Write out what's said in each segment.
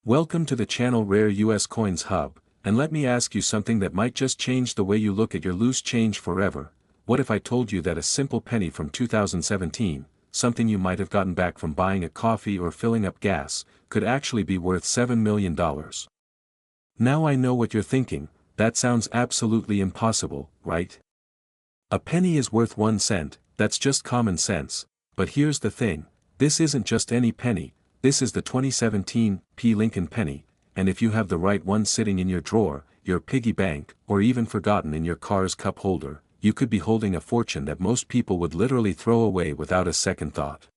Welcome to the channel Rare US Coins Hub, and let me ask you something that might just change the way you look at your loose change forever. What if I told you that a simple penny from 2017, something you might have gotten back from buying a coffee or filling up gas, could actually be worth $7 million? Now I know what you're thinking, that sounds absolutely impossible, right? A penny is worth 1 cent, that's just common sense, but here's the thing, this isn't just any penny. This is the 2017 P. Lincoln penny, and if you have the right one sitting in your drawer, your piggy bank, or even forgotten in your car's cup holder, you could be holding a fortune that most people would literally throw away without a second thought.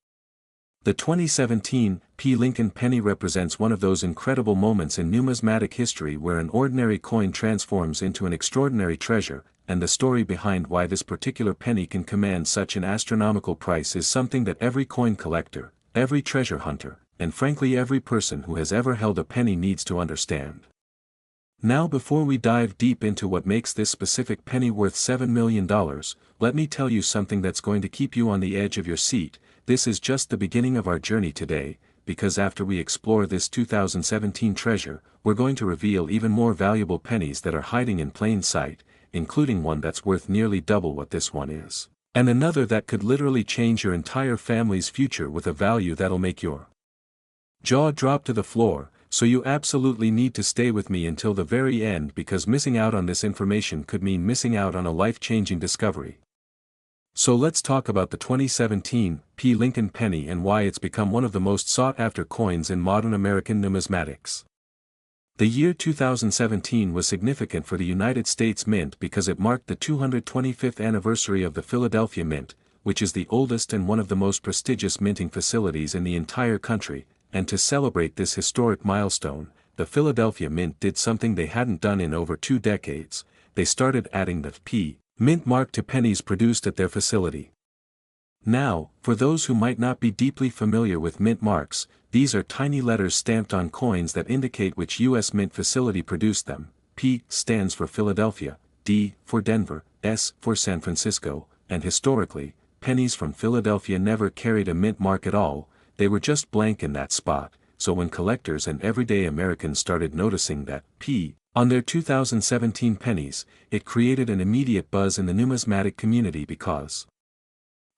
The 2017 P. Lincoln penny represents one of those incredible moments in numismatic history where an ordinary coin transforms into an extraordinary treasure, and the story behind why this particular penny can command such an astronomical price is something that every coin collector, every treasure hunter, and frankly every person who has ever held a penny needs to understand. Now before we dive deep into what makes this specific penny worth $7 million, let me tell you something that's going to keep you on the edge of your seat. This is just the beginning of our journey today, because after we explore this 2017 treasure, we're going to reveal even more valuable pennies that are hiding in plain sight, including one that's worth nearly double what this one is, and another that could literally change your entire family's future with a value that'll make your jaw drop to the floor. So you absolutely need to stay with me until the very end, because missing out on this information could mean missing out on a life-changing discovery. So let's talk about the 2017 P. Lincoln penny and why it's become one of the most sought-after coins in modern American numismatics. The year 2017 was significant for the United States Mint because it marked the 225th anniversary of the Philadelphia Mint, which is the oldest and one of the most prestigious minting facilities in the entire country. And to celebrate this historic milestone, the Philadelphia Mint did something they hadn't done in over 2 decades. They started adding the P. Mint mark to pennies produced at their facility. Now, for those who might not be deeply familiar with mint marks, these are tiny letters stamped on coins that indicate which U.S. Mint facility produced them. P stands for Philadelphia, D for Denver, S for San Francisco, and historically, pennies from Philadelphia never carried a mint mark at all. They were just blank in that spot, so when collectors and everyday Americans started noticing that P on their 2017 pennies, it created an immediate buzz in the numismatic community because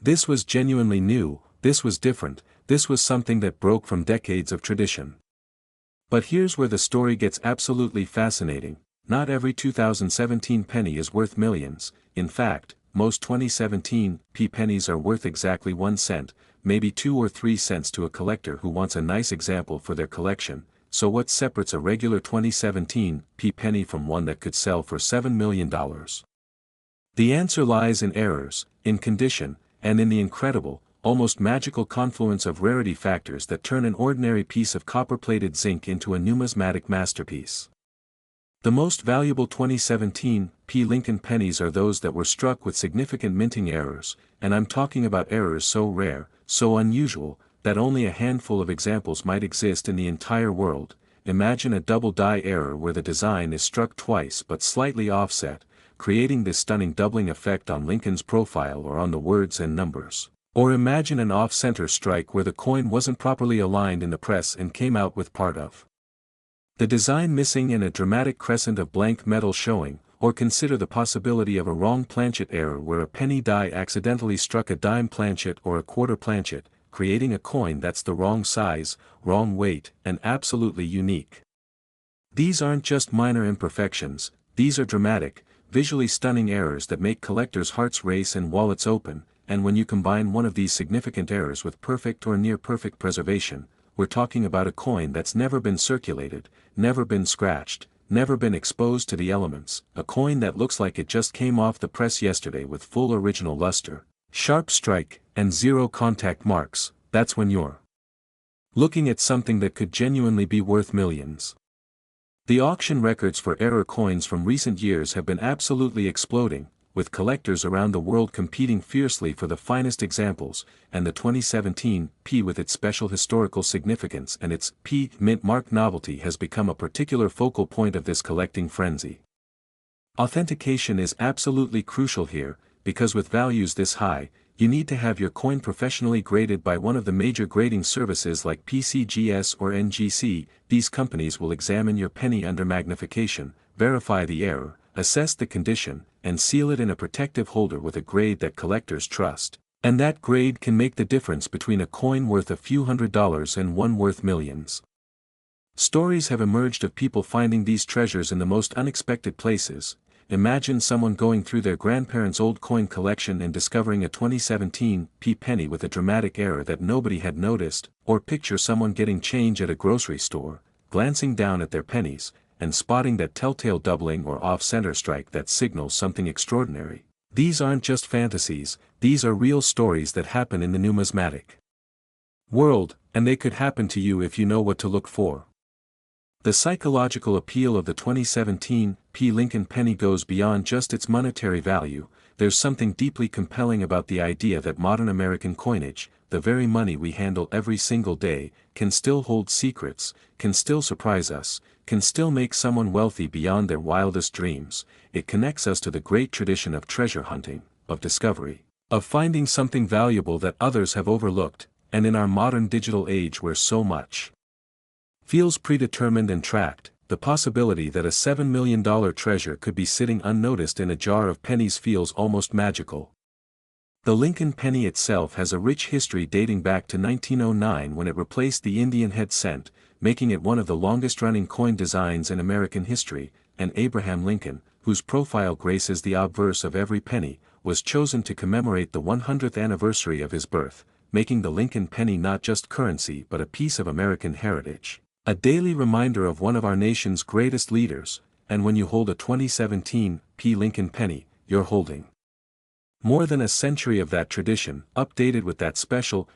this was genuinely new, this was different, this was something that broke from decades of tradition. But here's where the story gets absolutely fascinating. Not every 2017 penny is worth millions. In fact, most 2017 P pennies are worth exactly 1 cent, maybe 2 or 3 cents to a collector who wants a nice example for their collection. So what separates a regular 2017 P penny from one that could sell for $7 million? The answer lies in errors, in condition, and in the incredible, almost magical confluence of rarity factors that turn an ordinary piece of copper-plated zinc into a numismatic masterpiece. The most valuable 2017 P. Lincoln pennies are those that were struck with significant minting errors, and I'm talking about errors so rare, so unusual, that only a handful of examples might exist in the entire world. Imagine a double die error where the design is struck twice but slightly offset, creating this stunning doubling effect on Lincoln's profile or on the words and numbers. Or imagine an off-center strike where the coin wasn't properly aligned in the press and came out with part of the design missing and a dramatic crescent of blank metal showing. Or consider the possibility of a wrong planchet error where a penny die accidentally struck a dime planchet or a quarter planchet, creating a coin that's the wrong size, wrong weight, and absolutely unique. These aren't just minor imperfections, these are dramatic, visually stunning errors that make collectors' hearts race and wallets open, and when you combine one of these significant errors with perfect or near-perfect preservation, we're talking about a coin that's never been circulated, never been scratched, never been exposed to the elements, a coin that looks like it just came off the press yesterday with full original luster, sharp strike, and zero contact marks. That's when you're looking at something that could genuinely be worth millions. The auction records for error coins from recent years have been absolutely exploding, with collectors around the world competing fiercely for the finest examples, and the 2017 P with its special historical significance and its P mint mark novelty has become a particular focal point of this collecting frenzy. Authentication is absolutely crucial here, because with values this high, you need to have your coin professionally graded by one of the major grading services like PCGS or NGC. These companies will examine your penny under magnification, verify the error, assess the condition, and seal it in a protective holder with a grade that collectors trust. And that grade can make the difference between a coin worth a few $100s and one worth millions. Stories have emerged of people finding these treasures in the most unexpected places. Imagine someone going through their grandparents' old coin collection and discovering a 2017 penny with a dramatic error that nobody had noticed, or picture someone getting change at a grocery store, glancing down at their pennies, and spotting that telltale doubling or off-center strike that signals something extraordinary. These aren't just fantasies, these are real stories that happen in the numismatic world, and they could happen to you if you know what to look for. The psychological appeal of the 2017 Lincoln penny goes beyond just its monetary value. There's something deeply compelling about the idea that modern American coinage, the very money we handle every single day, can still hold secrets, can still surprise us, can still make someone wealthy beyond their wildest dreams. It connects us to the great tradition of treasure hunting, of discovery, of finding something valuable that others have overlooked, and in our modern digital age where so much feels predetermined and tracked, the possibility that a $7 million treasure could be sitting unnoticed in a jar of pennies feels almost magical. The Lincoln penny itself has a rich history dating back to 1909 when it replaced the Indian head cent, making it one of the longest-running coin designs in American history, and Abraham Lincoln, whose profile graces the obverse of every penny, was chosen to commemorate the 100th anniversary of his birth, making the Lincoln penny not just currency but a piece of American heritage. A daily reminder of one of our nation's greatest leaders, and when you hold a 2017 Lincoln penny, you're holding more than a century of that tradition, updated with that special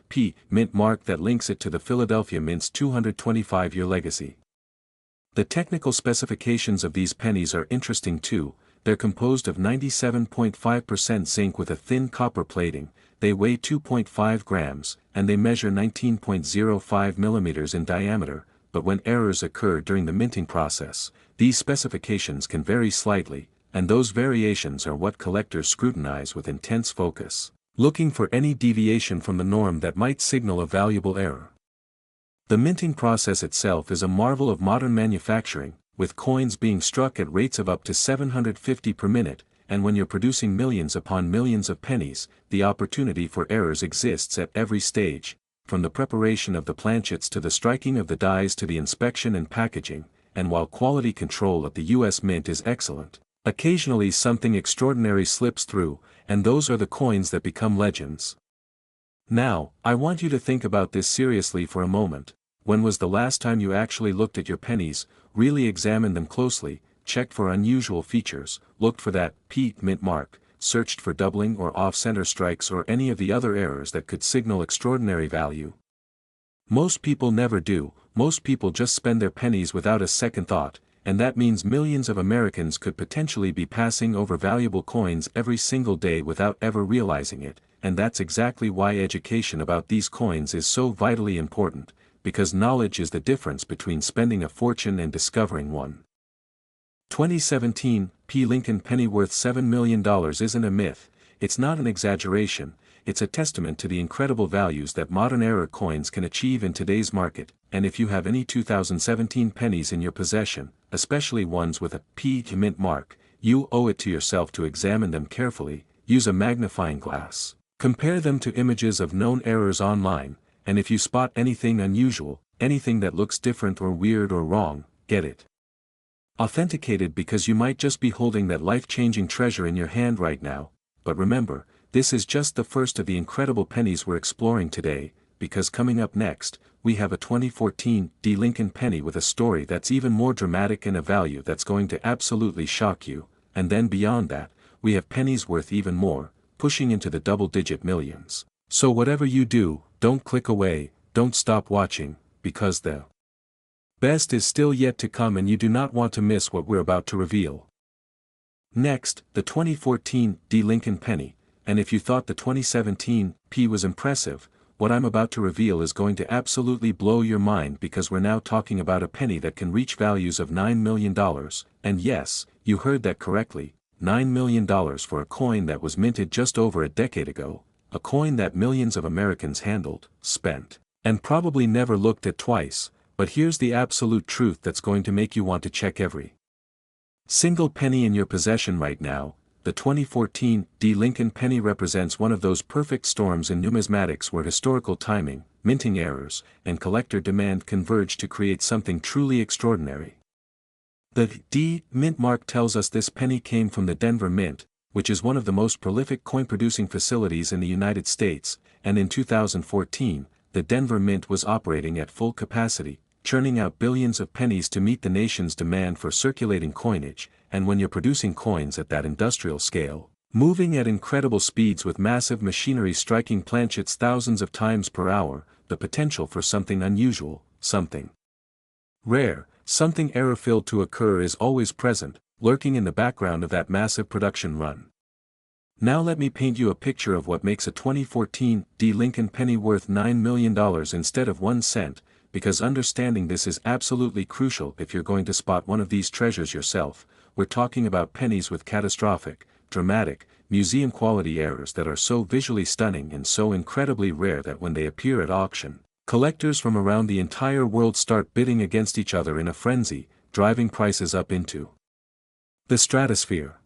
mint mark that links it to the Philadelphia Mint's 225-year legacy. The technical specifications of these pennies are interesting too. They're composed of 97.5% zinc with a thin copper plating, they weigh 2.5 grams, and they measure 19.05 millimeters in diameter. But when errors occur during the minting process, these specifications can vary slightly, and those variations are what collectors scrutinize with intense focus, looking for any deviation from the norm that might signal a valuable error. The minting process itself is a marvel of modern manufacturing, with coins being struck at rates of up to 750 per minute, and when you're producing millions upon millions of pennies, the opportunity for errors exists at every stage, from the preparation of the planchets to the striking of the dies to the inspection and packaging, and while quality control at the U.S. Mint is excellent, occasionally something extraordinary slips through, and those are the coins that become legends. Now, I want you to think about this seriously for a moment. When was the last time you actually looked at your pennies, really examined them closely, checked for unusual features, looked for that mint mark, searched for doubling or off-center strikes or any of the other errors that could signal extraordinary value? Most people never do. Most people just spend their pennies without a second thought, and that means millions of Americans could potentially be passing over valuable coins every single day without ever realizing it, and that's exactly why education about these coins is so vitally important, because knowledge is the difference between spending a fortune and discovering one. 2017 Lincoln penny worth $7 million isn't a myth, it's not an exaggeration, it's a testament to the incredible values that modern-era coins can achieve in today's market, and if you have any 2017 pennies in your possession, especially ones with a mint mark, you owe it to yourself to examine them carefully, use a magnifying glass, compare them to images of known errors online, and if you spot anything unusual, anything that looks different or weird or wrong, get it authenticated, because you might just be holding that life-changing treasure in your hand right now. But remember, this is just the first of the incredible pennies we're exploring today, because coming up next, we have a 2014 Lincoln penny with a story that's even more dramatic and a value that's going to absolutely shock you, and then beyond that, we have pennies worth even more, pushing into the double-digit millions. So whatever you do, don't click away, don't stop watching, because the best is still yet to come and you do not want to miss what we're about to reveal. Next, the 2014 Lincoln penny, and if you thought the 2017 was impressive, what I'm about to reveal is going to absolutely blow your mind, because we're now talking about a penny that can reach values of $9 million, and yes, you heard that correctly, $9 million for a coin that was minted just over a decade ago, a coin that millions of Americans handled, spent, and probably never looked at twice, but here's the absolute truth that's going to make you want to check every single penny in your possession right now. The 2014 D. Lincoln penny represents one of those perfect storms in numismatics where historical timing, minting errors, and collector demand converge to create something truly extraordinary. The D. Mint mark tells us this penny came from the Denver Mint, which is one of the most prolific coin-producing facilities in the United States, and in 2014, the Denver Mint was operating at full capacity, churning out billions of pennies to meet the nation's demand for circulating coinage. And when you're producing coins at that industrial scale, moving at incredible speeds with massive machinery striking planchets thousands of times per hour, the potential for something unusual, something rare, something error-filled to occur is always present, lurking in the background of that massive production run. Now let me paint you a picture of what makes a 2014 D. Lincoln penny worth $9 million instead of 1 cent, because understanding this is absolutely crucial if you're going to spot one of these treasures yourself. We're talking about pennies with catastrophic, dramatic, museum-quality errors that are so visually stunning and so incredibly rare that when they appear at auction, collectors from around the entire world start bidding against each other in a frenzy, driving prices up into the stratosphere.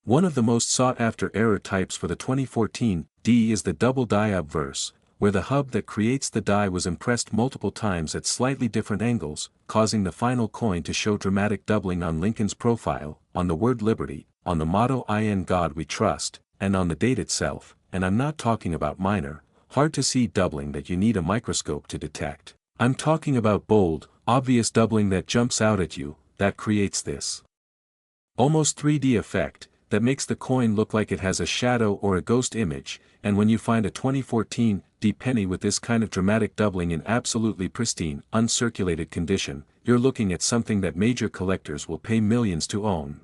One of the most sought-after error types for the 2014 D is the double die obverse, where the hub that creates the die was impressed multiple times at slightly different angles, causing the final coin to show dramatic doubling on Lincoln's profile, on the word liberty, on the motto "In God We Trust," and on the date itself. And I'm not talking about minor, hard-to-see doubling that you need a microscope to detect. I'm talking about bold, obvious doubling that jumps out at you, that creates this almost 3D effect, that makes the coin look like it has a shadow or a ghost image. And when you find a 2014 D penny with this kind of dramatic doubling in absolutely pristine, uncirculated condition, you're looking at something that major collectors will pay millions to own.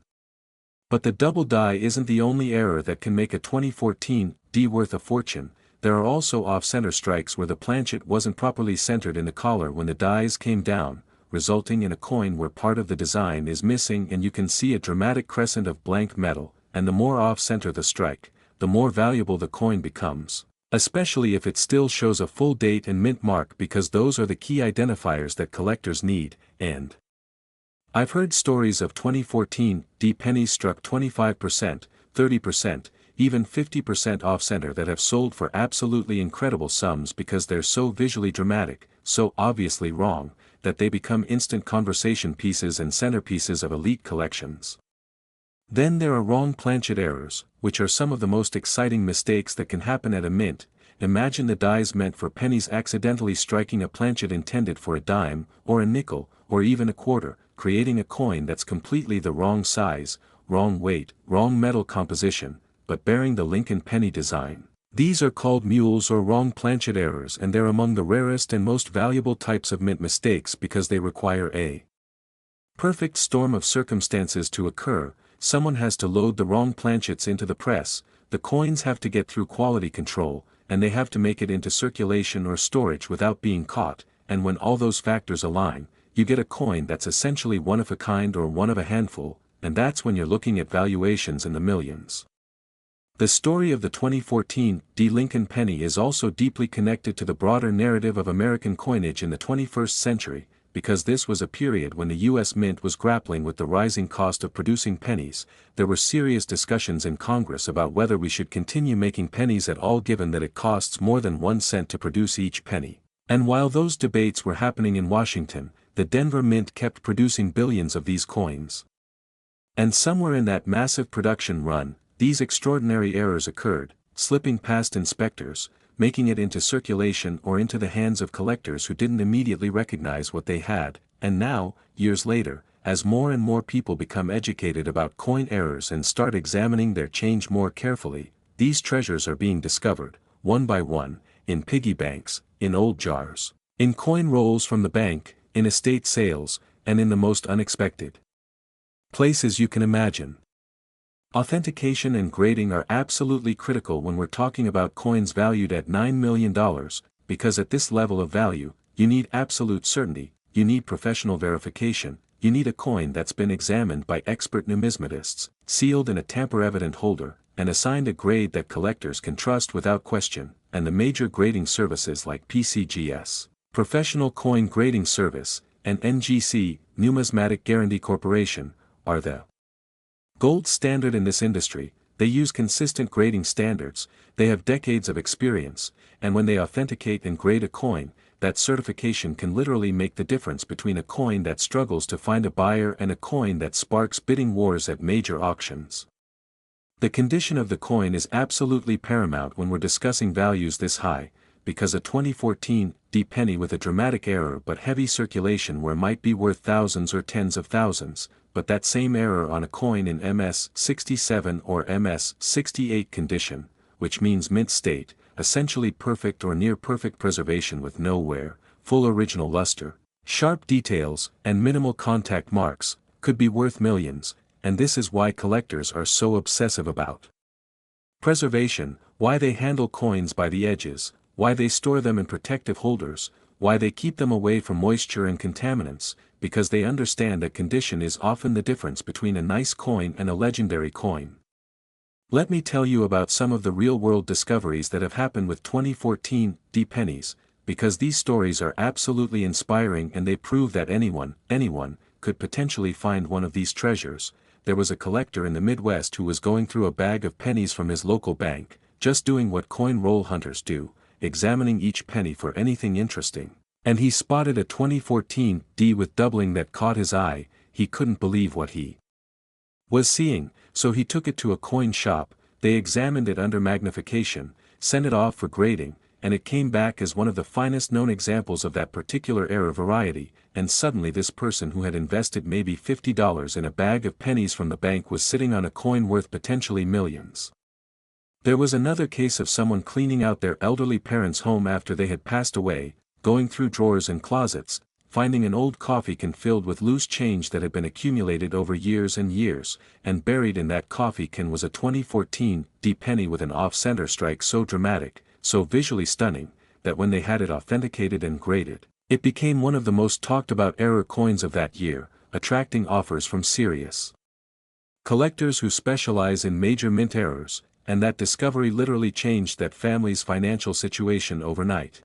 But the double die isn't the only error that can make a 2014 D worth a fortune. There are also off-center strikes where the planchet wasn't properly centered in the collar when the dies came down, resulting in a coin where part of the design is missing and you can see a dramatic crescent of blank metal. And the more off-center the strike, the more valuable the coin becomes, especially if it still shows a full date and mint mark, because those are the key identifiers that collectors need. And I've heard stories of 2014 D pennies struck 25%, 30%, even 50% off-center that have sold for absolutely incredible sums because they're so visually dramatic, so obviously wrong, that they become instant conversation pieces and centerpieces of elite collections. Then there are wrong planchet errors, which are some of the most exciting mistakes that can happen at a mint. Imagine the dies meant for pennies accidentally striking a planchet intended for a dime, or a nickel, or even a quarter, creating a coin that's completely the wrong size, wrong weight, wrong metal composition, but bearing the Lincoln penny design. These are called mules or wrong planchet errors, and they're among the rarest and most valuable types of mint mistakes because they require a perfect storm of circumstances to occur. Someone has to load the wrong planchets into the press, the coins have to get through quality control, and they have to make it into circulation or storage without being caught, and when all those factors align, you get a coin that's essentially one of a kind or one of a handful, and that's when you're looking at valuations in the millions. The story of the 2014 D. Lincoln penny is also deeply connected to the broader narrative of American coinage in the 21st century, because this was a period when the U.S. Mint was grappling with the rising cost of producing pennies. There were serious discussions in Congress about whether we should continue making pennies at all given that it costs more than 1 cent to produce each penny. And while those debates were happening in Washington, the Denver Mint kept producing billions of these coins. And somewhere in that massive production run, these extraordinary errors occurred, slipping past inspectors, making it into circulation or into the hands of collectors who didn't immediately recognize what they had. And now, years later, as more and more people become educated about coin errors and start examining their change more carefully, these treasures are being discovered, one by one, in piggy banks, in old jars, in coin rolls from the bank, in estate sales, and in the most unexpected places you can imagine. Authentication and grading are absolutely critical when we're talking about coins valued at $9 million, because at this level of value, you need absolute certainty, you need professional verification, you need a coin that's been examined by expert numismatists, sealed in a tamper-evident holder, and assigned a grade that collectors can trust without question, and the major grading services like PCGS, Professional Coin Grading Service, and NGC, Numismatic Guarantee Corporation, are the gold standard in this industry. They use consistent grading standards, they have decades of experience, and when they authenticate and grade a coin, that certification can literally make the difference between a coin that struggles to find a buyer and a coin that sparks bidding wars at major auctions. The condition of the coin is absolutely paramount when we're discussing values this high, because a 2014 D penny with a dramatic error but heavy circulation where might be worth thousands or tens of thousands, but that same error on a coin in MS-67 or MS-68 condition, which means mint state, essentially perfect or near perfect preservation with no wear, full original luster, sharp details, and minimal contact marks, could be worth millions, and this is why collectors are so obsessive about preservation, why they handle coins by the edges, why they store them in protective holders, why they keep them away from moisture and contaminants, because they understand that condition is often the difference between a nice coin and a legendary coin. Let me tell you about some of the real-world discoveries that have happened with 2014 D pennies, because these stories are absolutely inspiring and they prove that anyone, could potentially find one of these treasures. There was a collector in the Midwest who was going through a bag of pennies from his local bank, just doing what coin roll hunters do, examining each penny for anything interesting, and he spotted a 2014 D with doubling that caught his eye. He couldn't believe what he was seeing, so he took it to a coin shop, they examined it under magnification, sent it off for grading, and it came back as one of the finest known examples of that particular error variety, and suddenly this person who had invested maybe $50 in a bag of pennies from the bank was sitting on a coin worth potentially millions. There was another case of someone cleaning out their elderly parents' home after they had passed away, going through drawers and closets, finding an old coffee can filled with loose change that had been accumulated over years and years, and buried in that coffee can was a 2014 D penny with an off-center strike so dramatic, so visually stunning, that when they had it authenticated and graded, it became one of the most talked about error coins of that year, attracting offers from serious collectors who specialize in major mint errors, and that discovery literally changed that family's financial situation overnight.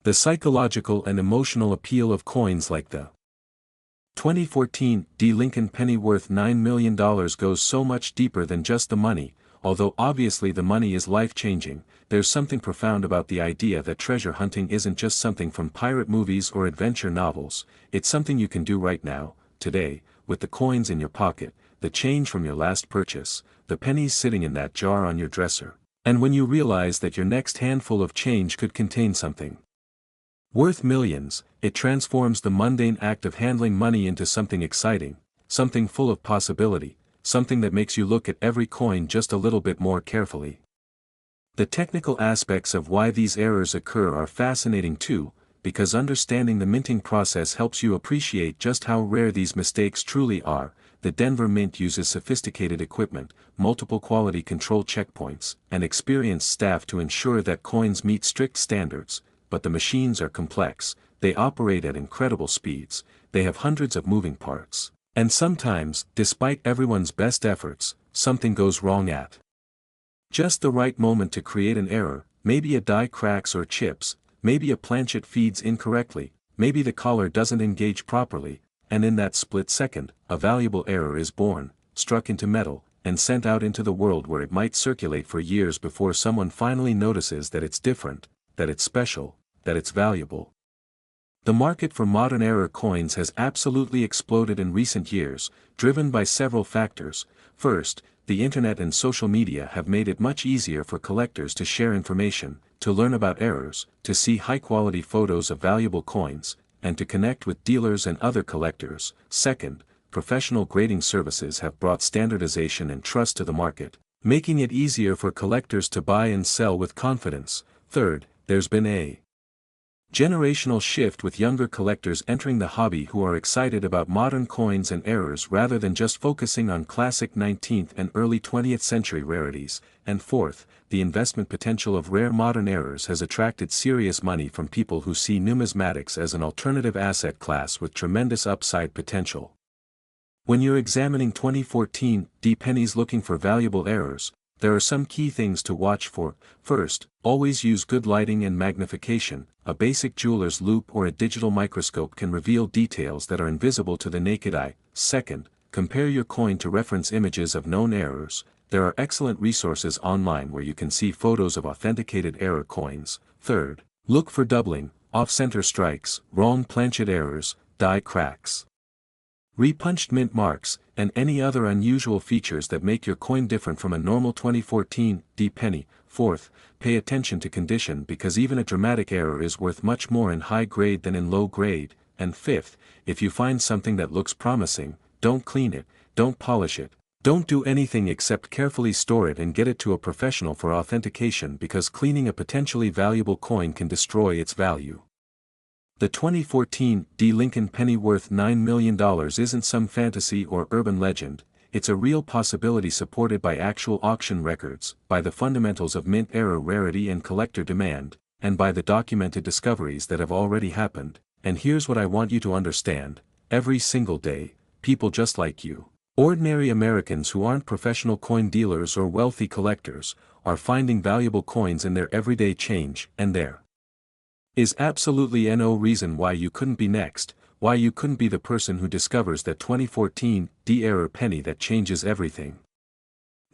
The psychological and emotional appeal of coins like the 2014 D Lincoln penny worth $9 million goes so much deeper than just the money. Although obviously the money is life-changing, there's something profound about the idea that treasure hunting isn't just something from pirate movies or adventure novels, it's something you can do right now, today, with the coins in your pocket, the change from your last purchase, the pennies sitting in that jar on your dresser, and when you realize that your next handful of change could contain something worth millions, it transforms the mundane act of handling money into something exciting, something full of possibility, something that makes you look at every coin just a little bit more carefully. The technical aspects of why these errors occur are fascinating too, because understanding the minting process helps you appreciate just how rare these mistakes truly are. The Denver Mint uses sophisticated equipment, multiple quality control checkpoints, and experienced staff to ensure that coins meet strict standards, but the machines are complex, they operate at incredible speeds, they have hundreds of moving parts. And sometimes, despite everyone's best efforts, something goes wrong at just the right moment to create an error. Maybe a die cracks or chips, maybe a planchet feeds incorrectly, maybe the collar doesn't engage properly, and in that split second, a valuable error is born, struck into metal, and sent out into the world where it might circulate for years before someone finally notices that it's different, that it's special, that it's valuable. The market for modern error coins has absolutely exploded in recent years, driven by several factors. First, the internet and social media have made it much easier for collectors to share information, to learn about errors, to see high-quality photos of valuable coins, and to connect with dealers and other collectors. Second, professional grading services have brought standardization and trust to the market, making it easier for collectors to buy and sell with confidence. Third, there's been a generational shift with younger collectors entering the hobby who are excited about modern coins and errors rather than just focusing on classic 19th and early 20th century rarities. And fourth, the investment potential of rare modern errors has attracted serious money from people who see numismatics as an alternative asset class with tremendous upside potential. When you're examining 2014 D pennies looking for valuable errors, there are some key things to watch for. First, always use good lighting and magnification. A basic jeweler's loupe or a digital microscope can reveal details that are invisible to the naked eye. Second, compare your coin to reference images of known errors. There are excellent resources online where you can see photos of authenticated error coins. Third, look for doubling, off-center strikes, wrong planchet errors, die cracks, repunched mint marks, and any other unusual features that make your coin different from a normal 2014 D penny. Fourth, pay attention to condition because even a dramatic error is worth much more in high grade than in low grade. And fifth, if you find something that looks promising, don't clean it, don't polish it, don't do anything except carefully store it and get it to a professional for authentication because cleaning a potentially valuable coin can destroy its value. The 2014 D Lincoln penny worth $9 million isn't some fantasy or urban legend, it's a real possibility supported by actual auction records, by the fundamentals of mint error rarity and collector demand, and by the documented discoveries that have already happened. And here's what I want you to understand: every single day, people just like you, ordinary Americans who aren't professional coin dealers or wealthy collectors, are finding valuable coins in their everyday change, and there is absolutely no reason why you couldn't be next, why you couldn't be the person who discovers that 2014 D error penny that changes everything.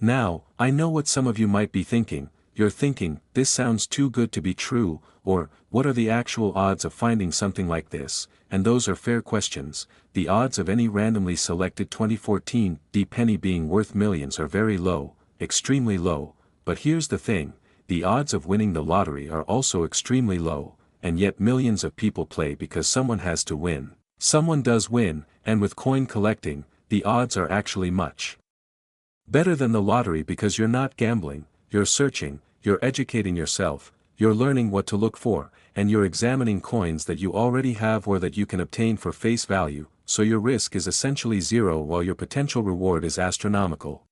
Now, I know what some of you might be thinking. You're thinking, this sounds too good to be true, or, what are the actual odds of finding something like this? And those are fair questions. The odds of any randomly selected 2014 D penny being worth millions are very low, extremely low, but here's the thing, the odds of winning the lottery are also extremely low, and yet millions of people play because someone has to win. Someone does win, and with coin collecting, the odds are actually much better than the lottery because you're not gambling, you're searching, you're educating yourself, you're learning what to look for, and you're examining coins that you already have or that you can obtain for face value, so your risk is essentially zero while your potential reward is astronomical.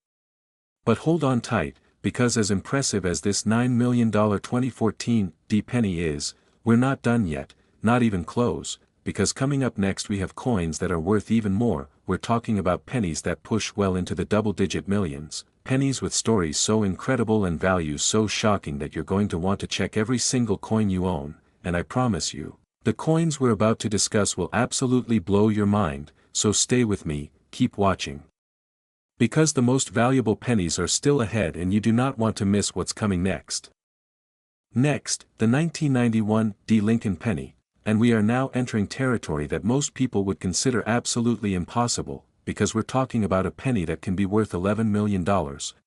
But hold on tight, because as impressive as this $9 million 2014 D penny is, we're not done yet, not even close, because coming up next we have coins that are worth even more. We're talking about pennies that push well into the double-digit millions, pennies with stories so incredible and values so shocking that you're going to want to check every single coin you own, and I promise you, the coins we're about to discuss will absolutely blow your mind, so stay with me, keep watching. Because the most valuable pennies are still ahead and you do not want to miss what's coming next. Next, the 1991 D Lincoln penny, and we are now entering territory that most people would consider absolutely impossible, because we're talking about a penny that can be worth $11 million,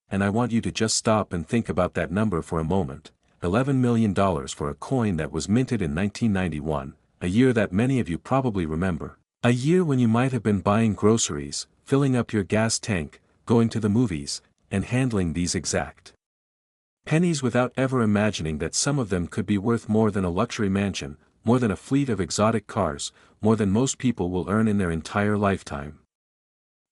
and I want you to just stop and think about that number for a moment. $11 million for a coin that was minted in 1991, a year that many of you probably remember. A year when you might have been buying groceries, filling up your gas tank, going to the movies, and handling these exact pennies without ever imagining that some of them could be worth more than a luxury mansion, more than a fleet of exotic cars, more than most people will earn in their entire lifetime.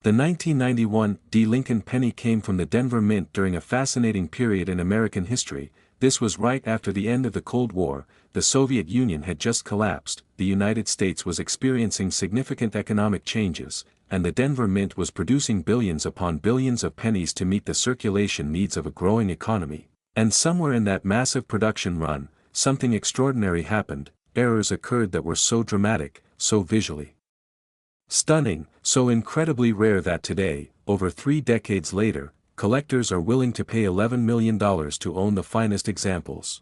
The 1991 D Lincoln penny came from the Denver Mint during a fascinating period in American history. This was right after the end of the Cold War. The Soviet Union had just collapsed, the United States was experiencing significant economic changes, and the Denver Mint was producing billions upon billions of pennies to meet the circulation needs of a growing economy. And somewhere in that massive production run, something extraordinary happened. Errors occurred that were so dramatic, so visually stunning, so incredibly rare that today, over 3 decades later, collectors are willing to pay $11 million to own the finest examples.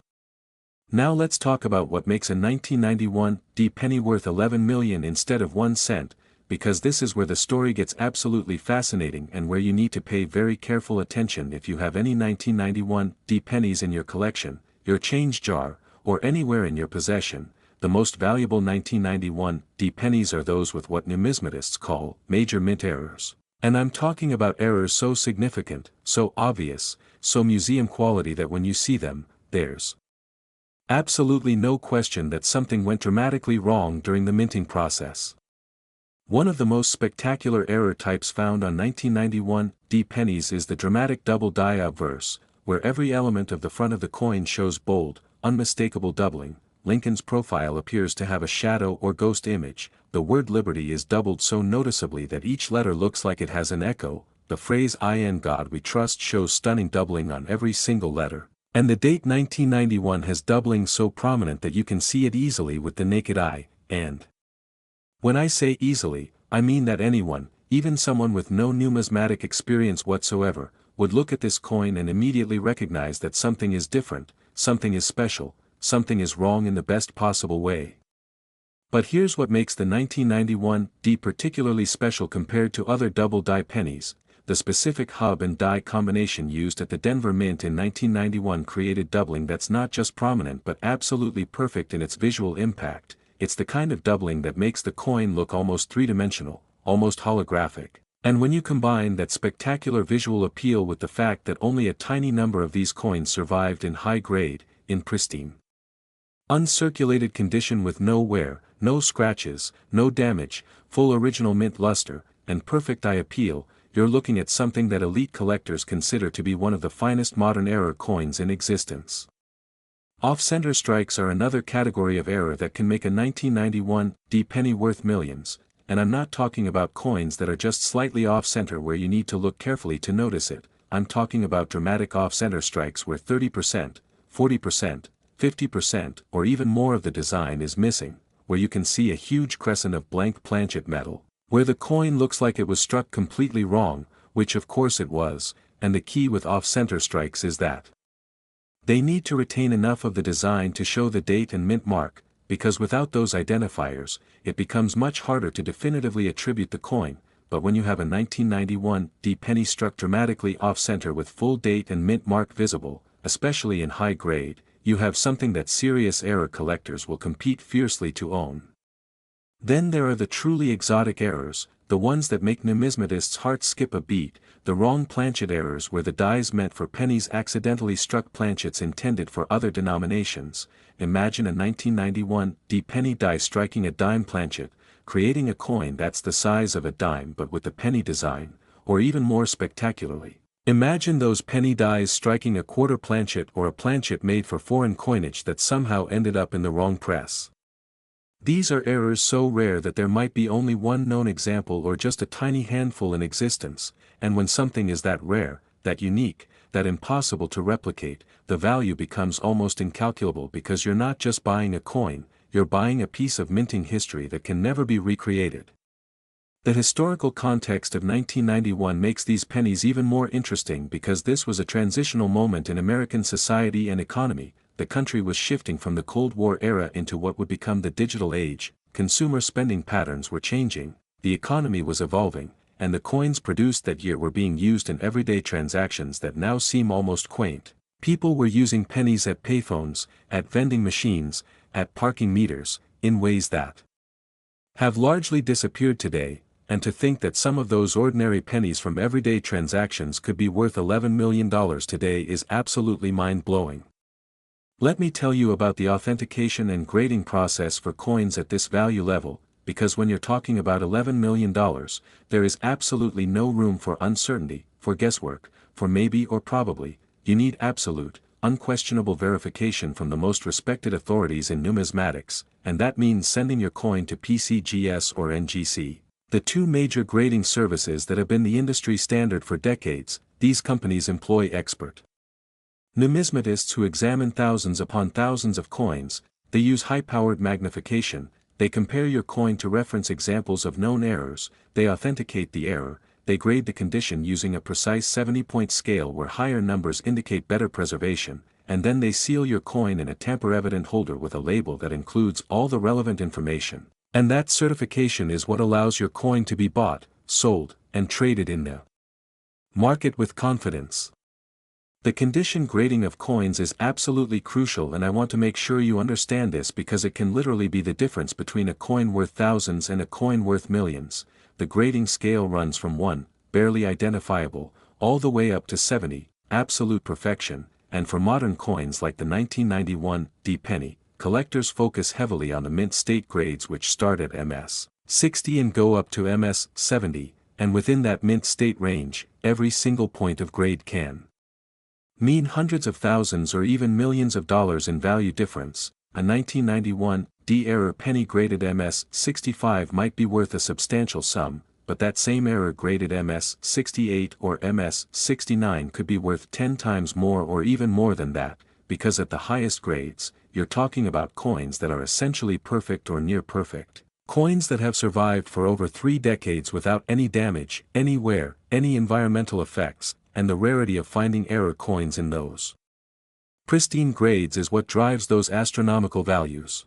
Now let's talk about what makes a 1991 D penny worth $11 million instead of 1 cent, because this is where the story gets absolutely fascinating and where you need to pay very careful attention if you have any 1991 D pennies in your collection, your change jar, or anywhere in your possession. The most valuable 1991 D pennies are those with what numismatists call major mint errors. And I'm talking about errors so significant, so obvious, so museum quality that when you see them, there's absolutely no question that something went dramatically wrong during the minting process. One of the most spectacular error types found on 1991 D pennies is the dramatic double die obverse, where every element of the front of the coin shows bold, unmistakable doubling. Lincoln's profile appears to have a shadow or ghost image. The word liberty is doubled so noticeably that each letter looks like it has an echo. the phrase "In God We Trust" shows stunning doubling on every single letter. And the date 1991 has doubling so prominent that you can see it easily with the naked eye, and when I say easily, I mean that anyone, even someone with no numismatic experience whatsoever, would look at this coin and immediately recognize that something is different, something is special, something is wrong in the best possible way. But here's what makes the 1991 D particularly special compared to other double-die pennies. The specific hub and die combination used at the Denver Mint in 1991 created doubling that's not just prominent but absolutely perfect in its visual impact. It's the kind of doubling that makes the coin look almost three-dimensional, almost holographic. And when you combine that spectacular visual appeal with the fact that only a tiny number of these coins survived in high grade, in pristine, uncirculated condition with no wear, no scratches, no damage, full original mint luster, and perfect eye appeal, you're looking at something that elite collectors consider to be one of the finest modern error coins in existence. Off-center strikes are another category of error that can make a 1991 D penny worth millions, and I'm not talking about coins that are just slightly off-center where you need to look carefully to notice it. I'm talking about dramatic off-center strikes where 30%, 40%, 50%, or even more of the design is missing, where you can see a huge crescent of blank planchet metal, where the coin looks like it was struck completely wrong, which of course it was, and the key with off-center strikes is that they need to retain enough of the design to show the date and mint mark, because without those identifiers, it becomes much harder to definitively attribute the coin. But when you have a 1991 D penny struck dramatically off-center with full date and mint mark visible, especially in high grade, you have something that serious error collectors will compete fiercely to own. Then there are the truly exotic errors, the ones that make numismatists' hearts skip a beat, the wrong planchet errors where the dies meant for pennies accidentally struck planchets intended for other denominations. Imagine a 1991 D penny die striking a dime planchet, creating a coin that's the size of a dime but with the penny design, or even more spectacularly, imagine those penny dies striking a quarter planchet or a planchet made for foreign coinage that somehow ended up in the wrong press. These are errors so rare that there might be only one known example or just a tiny handful in existence, and when something is that rare, that unique, that impossible to replicate, the value becomes almost incalculable because you're not just buying a coin, you're buying a piece of minting history that can never be recreated. The historical context of 1991 makes these pennies even more interesting because this was a transitional moment in American society and economy. The country was shifting from the Cold War era into what would become the digital age, consumer spending patterns were changing, the economy was evolving, and the coins produced that year were being used in everyday transactions that now seem almost quaint. People were using pennies at payphones, at vending machines, at parking meters, in ways that have largely disappeared today, and to think that some of those ordinary pennies from everyday transactions could be worth $11 million today is absolutely mind-blowing. Let me tell you about the authentication and grading process for coins at this value level, because when you're talking about $11 million, there is absolutely no room for uncertainty, for guesswork, for maybe or probably. You need absolute, unquestionable verification from the most respected authorities in numismatics, and that means sending your coin to PCGS or NGC. The two major grading services that have been the industry standard for decades. These companies employ expert numismatists who examine thousands upon thousands of coins. They use high-powered magnification, they compare your coin to reference examples of known errors, they authenticate the error, they grade the condition using a precise 70-point scale where higher numbers indicate better preservation, and then they seal your coin in a tamper-evident holder with a label that includes all the relevant information. And that certification is what allows your coin to be bought, sold, and traded in the market with confidence. The condition grading of coins is absolutely crucial, and I want to make sure you understand this because it can literally be the difference between a coin worth thousands and a coin worth millions. The grading scale runs from 1, barely identifiable, all the way up to 70, absolute perfection, and for modern coins like the 1991 D penny, collectors focus heavily on the mint state grades which start at MS 60 and go up to MS 70, and within that mint state range, every single point of grade can mean hundreds of thousands or even millions of dollars in value difference. A 1991 D error penny graded MS 65 might be worth a substantial sum, but that same error graded MS-68 or MS-69 could be worth 10 times more or even more than that, because at the highest grades, you're talking about coins that are essentially perfect or near perfect. Coins that have survived for over 3 decades without any damage, any wear, any environmental effects, and the rarity of finding error coins in those pristine grades is what drives those astronomical values.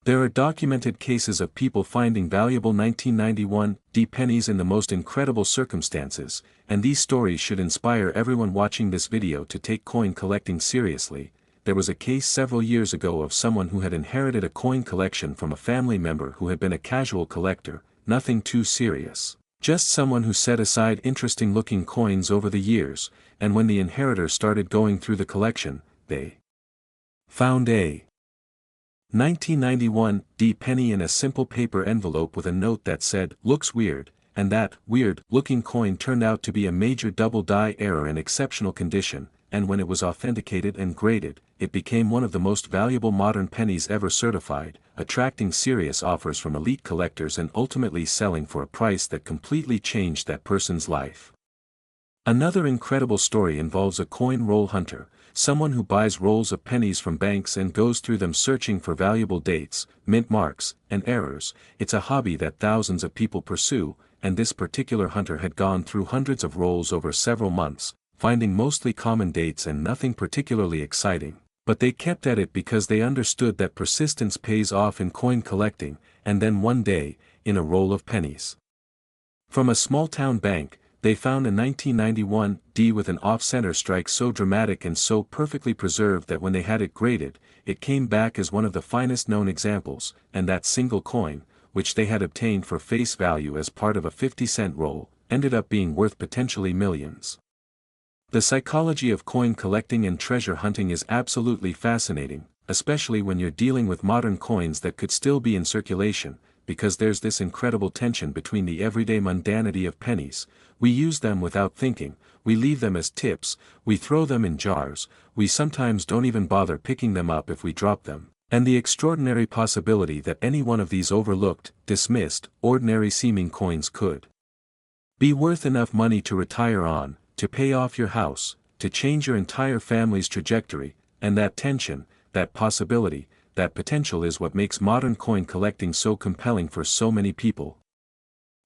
There are documented cases of people finding valuable 1991 D pennies in the most incredible circumstances, and these stories should inspire everyone watching this video to take coin collecting seriously. There was a case several years ago of someone who had inherited a coin collection from a family member who had been a casual collector, nothing too serious. Just someone who set aside interesting-looking coins over the years, and when the inheritor started going through the collection, they found a 1991 D penny in a simple paper envelope with a note that said, "Looks weird," and that weird-looking coin turned out to be a major double die error in exceptional condition, and when it was authenticated and graded, it became one of the most valuable modern pennies ever certified, attracting serious offers from elite collectors and ultimately selling for a price that completely changed that person's life. Another incredible story involves a coin roll hunter, someone who buys rolls of pennies from banks and goes through them searching for valuable dates, mint marks, and errors. It's a hobby that thousands of people pursue, and this particular hunter had gone through hundreds of rolls over several months, finding mostly common dates and nothing particularly exciting. But they kept at it because they understood that persistence pays off in coin collecting, and then one day, in a roll of pennies from a small-town bank, they found a 1991 D with an off-center strike so dramatic and so perfectly preserved that when they had it graded, it came back as one of the finest known examples, and that single coin, which they had obtained for face value as part of a 50-cent roll, ended up being worth potentially millions. The psychology of coin collecting and treasure hunting is absolutely fascinating, especially when you're dealing with modern coins that could still be in circulation, because there's this incredible tension between the everyday mundanity of pennies. We use them without thinking, we leave them as tips, we throw them in jars, we sometimes don't even bother picking them up if we drop them, and the extraordinary possibility that any one of these overlooked, dismissed, ordinary-seeming coins could be worth enough money to retire on, to pay off your house, to change your entire family's trajectory, and that tension, that possibility, that potential is what makes modern coin collecting so compelling for so many people.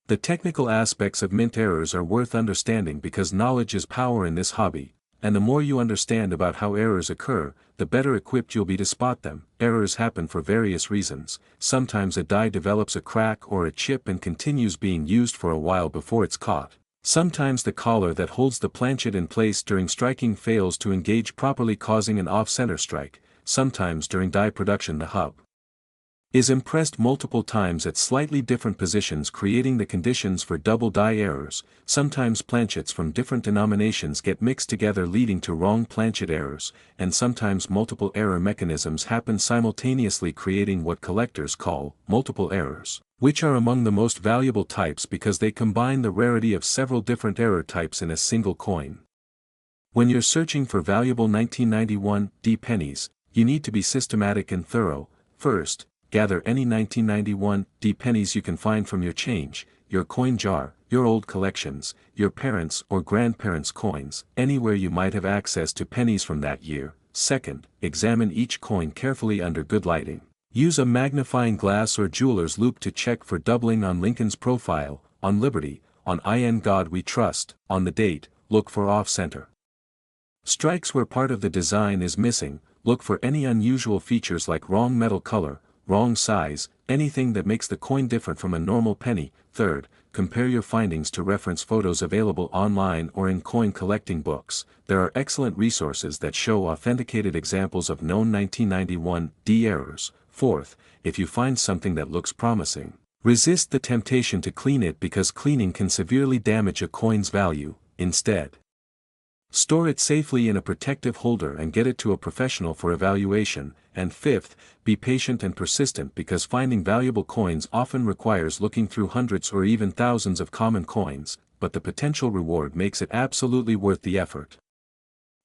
The technical aspects of mint errors are worth understanding because knowledge is power in this hobby, and the more you understand about how errors occur, the better equipped you'll be to spot them. Errors happen for various reasons. Sometimes a die develops a crack or a chip and continues being used for a while before it's caught. Sometimes the collar that holds the planchet in place during striking fails to engage properly, causing an off-center strike. Sometimes during die production the hub is impressed multiple times at slightly different positions, creating the conditions for double die errors. Sometimes planchets from different denominations get mixed together, leading to wrong planchet errors, and sometimes multiple error mechanisms happen simultaneously, creating what collectors call multiple errors, which are among the most valuable types because they combine the rarity of several different error types in a single coin. When you're searching for valuable 1991 D pennies, you need to be systematic and thorough. First, gather any 1991 D pennies you can find from your change, your coin jar, your old collections, your parents' or grandparents' coins, anywhere you might have access to pennies from that year. Second, examine each coin carefully under good lighting. Use a magnifying glass or jeweler's loupe to check for doubling on Lincoln's profile, on Liberty, on In God We Trust, on the date. Look for off-center strikes where part of the design is missing. Look for any unusual features like wrong metal color, wrong size, anything that makes the coin different from a normal penny. Third, compare your findings to reference photos available online or in coin collecting books. There are excellent resources that show authenticated examples of known 1991 D errors. Fourth, if you find something that looks promising, resist the temptation to clean it because cleaning can severely damage a coin's value. Instead, store it safely in a protective holder and get it to a professional for evaluation. And fifth, be patient and persistent because finding valuable coins often requires looking through hundreds or even thousands of common coins, but the potential reward makes it absolutely worth the effort.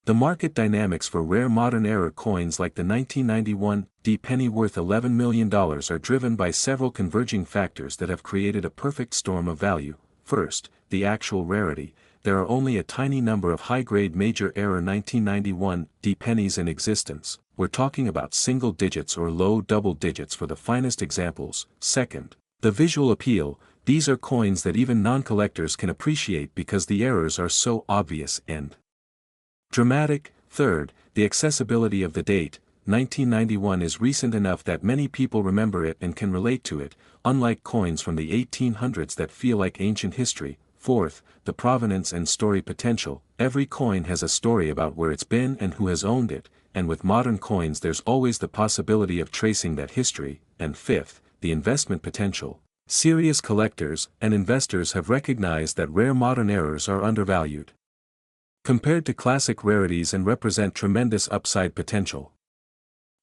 The market dynamics for rare modern era coins like the 1991 D penny worth $11 million are driven by several converging factors that have created a perfect storm of value. First, the actual rarity. There are only a tiny number of high-grade major era 1991 D pennies in existence. We're talking about single digits or low double digits for the finest examples. Second, the visual appeal. These are coins that even non-collectors can appreciate because the errors are so obvious and dramatic. Third, the accessibility of the date. 1991 is recent enough that many people remember it and can relate to it, unlike coins from the 1800s that feel like ancient history. Fourth, the provenance and story potential. Every coin has a story about where it's been and who has owned it, and with modern coins there's always the possibility of tracing that history. And fifth, the investment potential. Serious collectors and investors have recognized that rare modern errors are undervalued compared to classic rarities and represent tremendous upside potential.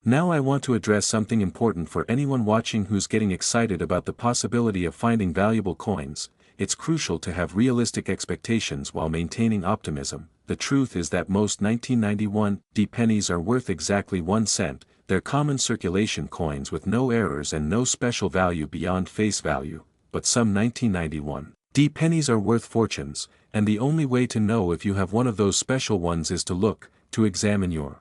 Now I want to address something important for anyone watching who's getting excited about the possibility of finding valuable coins. It's crucial to have realistic expectations while maintaining optimism. The truth is that most 1991 D pennies are worth exactly 1 cent. They're common circulation coins with no errors and no special value beyond face value, but some 1991 D pennies are worth fortunes, and the only way to know if you have one of those special ones is to look, to examine your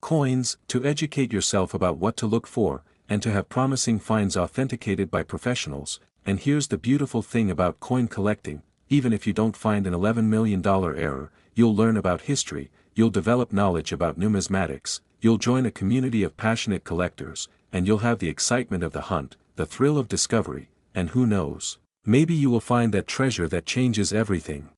coins, to educate yourself about what to look for, and to have promising finds authenticated by professionals. And here's the beautiful thing about coin collecting: even if you don't find an $11 million error, you'll learn about history, you'll develop knowledge about numismatics, you'll join a community of passionate collectors, and you'll have the excitement of the hunt, the thrill of discovery, and who knows, maybe you will find that treasure that changes everything.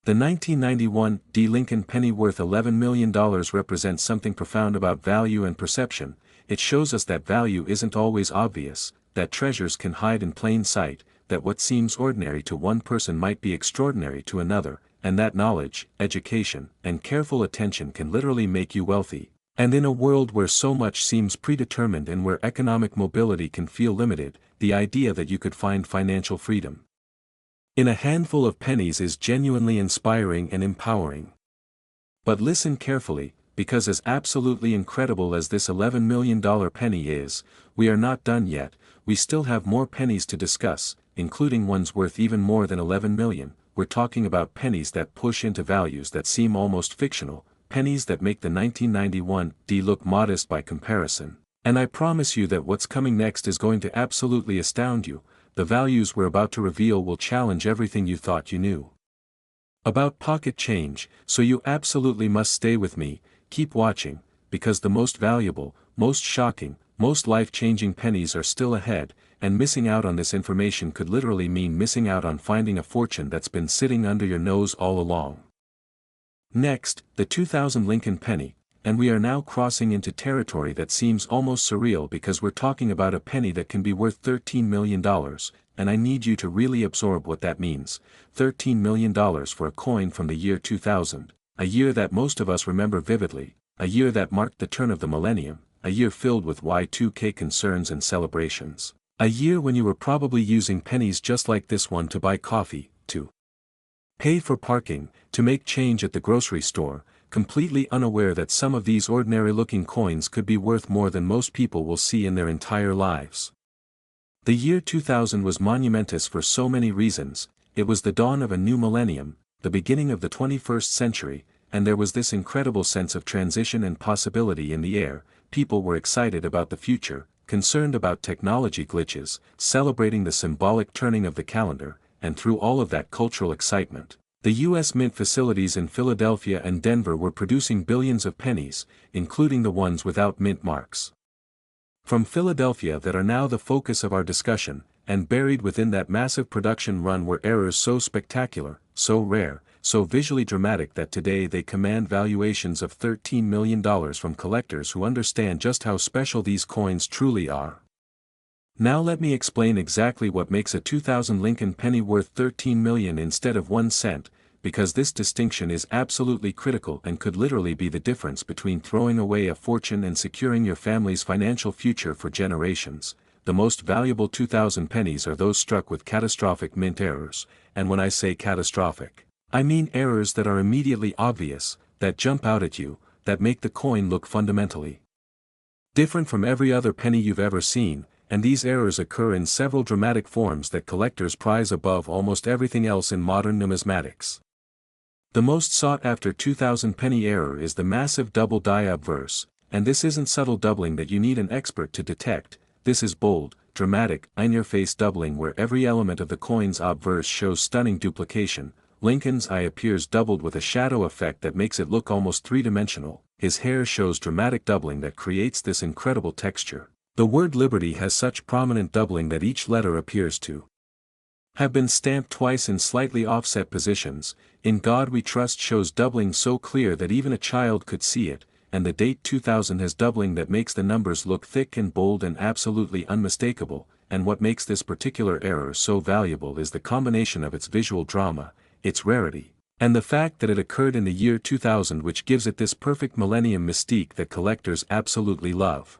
The 1991 D Lincoln penny worth $11 million represents something profound about value and perception. It shows us that value isn't always obvious, that treasures can hide in plain sight, that what seems ordinary to one person might be extraordinary to another, and that knowledge, education, and careful attention can literally make you wealthy. And in a world where so much seems predetermined and where economic mobility can feel limited, the idea that you could find financial freedom in a handful of pennies is genuinely inspiring and empowering. But listen carefully, because as absolutely incredible as this $11 million penny is, we are not done yet. We still have more pennies to discuss, including ones worth even more than 11 million. We're talking about pennies that push into values that seem almost fictional, pennies that make the 1991 D look modest by comparison. And I promise you that what's coming next is going to absolutely astound you. The values we're about to reveal will challenge everything you thought you knew about pocket change, so you absolutely must stay with me. Keep watching, because the most valuable, most shocking, most life-changing pennies are still ahead, and missing out on this information could literally mean missing out on finding a fortune that's been sitting under your nose all along. Next, the 2000 Lincoln penny, and we are now crossing into territory that seems almost surreal because we're talking about a penny that can be worth $13 million, and I need you to really absorb what that means. $13 million for a coin from the year 2000, a year that most of us remember vividly, a year that marked the turn of the millennium, a year filled with Y2K concerns and celebrations, a year when you were probably using pennies just like this one to buy coffee, to pay for parking, to make change at the grocery store, completely unaware that some of these ordinary-looking coins could be worth more than most people will see in their entire lives. The year 2000 was monumentous for so many reasons. It was the dawn of a new millennium, the beginning of the 21st century, and there was this incredible sense of transition and possibility in the air. People were excited about the future, concerned about technology glitches, celebrating the symbolic turning of the calendar, and through all of that cultural excitement, the U.S. Mint facilities in Philadelphia and Denver were producing billions of pennies, including the ones without mint marks from Philadelphia that are now the focus of our discussion, and buried within that massive production run were errors so spectacular, so rare, so visually dramatic that today they command valuations of $13 million from collectors who understand just how special these coins truly are. Now let me explain exactly what makes a 2000 Lincoln penny worth $13 million instead of 1 cent, because this distinction is absolutely critical and could literally be the difference between throwing away a fortune and securing your family's financial future for generations. The most valuable 2000 pennies are those struck with catastrophic mint errors, and when I say catastrophic, I mean errors that are immediately obvious, that jump out at you, that make the coin look fundamentally different from every other penny you've ever seen, and these errors occur in several dramatic forms that collectors prize above almost everything else in modern numismatics. The most sought-after 2000 penny error is the massive double die obverse, and this isn't subtle doubling that you need an expert to detect. This is bold, dramatic, in-your-face doubling where every element of the coin's obverse shows stunning duplication. Lincoln's eye appears doubled with a shadow effect that makes it look almost three-dimensional. His hair shows dramatic doubling that creates this incredible texture. The word Liberty has such prominent doubling that each letter appears to have been stamped twice in slightly offset positions. In God We Trust shows doubling so clear that even a child could see it, and the date 2000 has doubling that makes the numbers look thick and bold and absolutely unmistakable, and what makes this particular error so valuable is the combination of its visual drama, its rarity, and the fact that it occurred in the year 2000, which gives it this perfect millennium mystique that collectors absolutely love.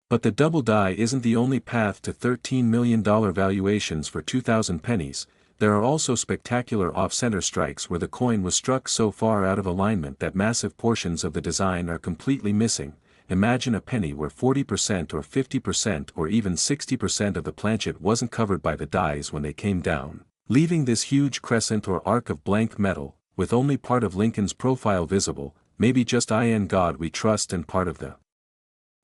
But the double die isn't the only path to $13 million valuations for 2000 pennies. There are also spectacular off-center strikes where the coin was struck so far out of alignment that massive portions of the design are completely missing. Imagine a penny where 40% or 50% or even 60% of the planchet wasn't covered by the dies when they came down, leaving this huge crescent or arc of blank metal, with only part of Lincoln's profile visible, maybe just "In God We Trust" and part of the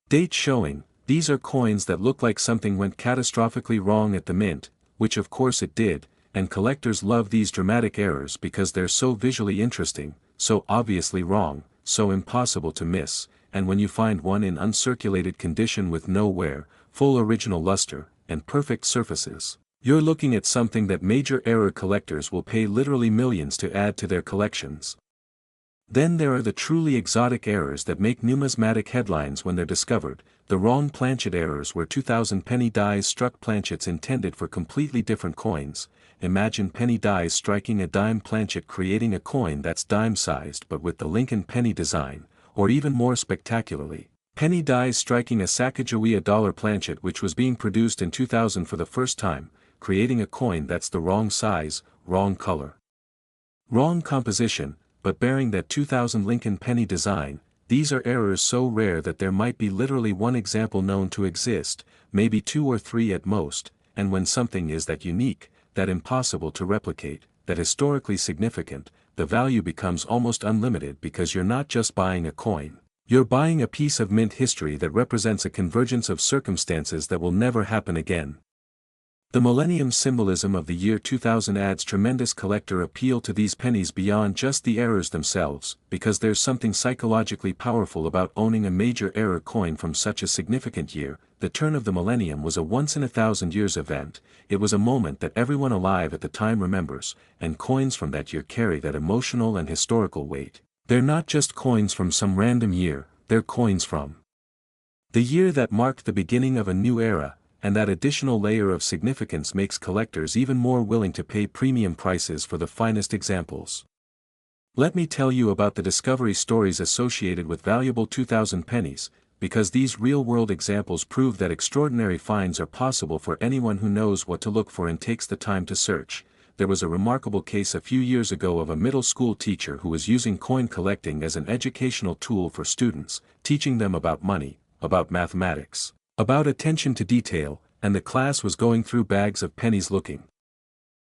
date showing. These are coins that look like something went catastrophically wrong at the mint, which of course it did, and collectors love these dramatic errors because they're so visually interesting, so obviously wrong, so impossible to miss, and when you find one in uncirculated condition with no wear, full original luster, and perfect surfaces, you're looking at something that major error collectors will pay literally millions to add to their collections. Then there are the truly exotic errors that make numismatic headlines when they're discovered, the wrong planchet errors where 2000 penny dies struck planchets intended for completely different coins. Imagine penny dies striking a dime planchet creating a coin that's dime-sized but with the Lincoln penny design, or even more spectacularly, penny dies striking a Sacagawea dollar planchet which was being produced in 2000 for the first time, creating a coin that's the wrong size, wrong color, wrong composition, but bearing that 2000 Lincoln penny design. These are errors so rare that there might be literally one example known to exist, maybe two or three at most, and when something is that unique, that impossible to replicate, that historically significant, the value becomes almost unlimited because you're not just buying a coin, you're buying a piece of mint history that represents a convergence of circumstances that will never happen again. The millennium symbolism of the year 2000 adds tremendous collector appeal to these pennies beyond just the errors themselves, because there's something psychologically powerful about owning a major error coin from such a significant year. The turn of the millennium was a once-in-a-thousand-years event. It was a moment that everyone alive at the time remembers, and coins from that year carry that emotional and historical weight. They're not just coins from some random year, they're coins from the year that marked the beginning of a new era, and that additional layer of significance makes collectors even more willing to pay premium prices for the finest examples. Let me tell you about the discovery stories associated with valuable 2000 pennies, because these real-world examples prove that extraordinary finds are possible for anyone who knows what to look for and takes the time to search. There was a remarkable case a few years ago of a middle school teacher who was using coin collecting as an educational tool for students, teaching them about money, about mathematics, about attention to detail, and the class was going through bags of pennies looking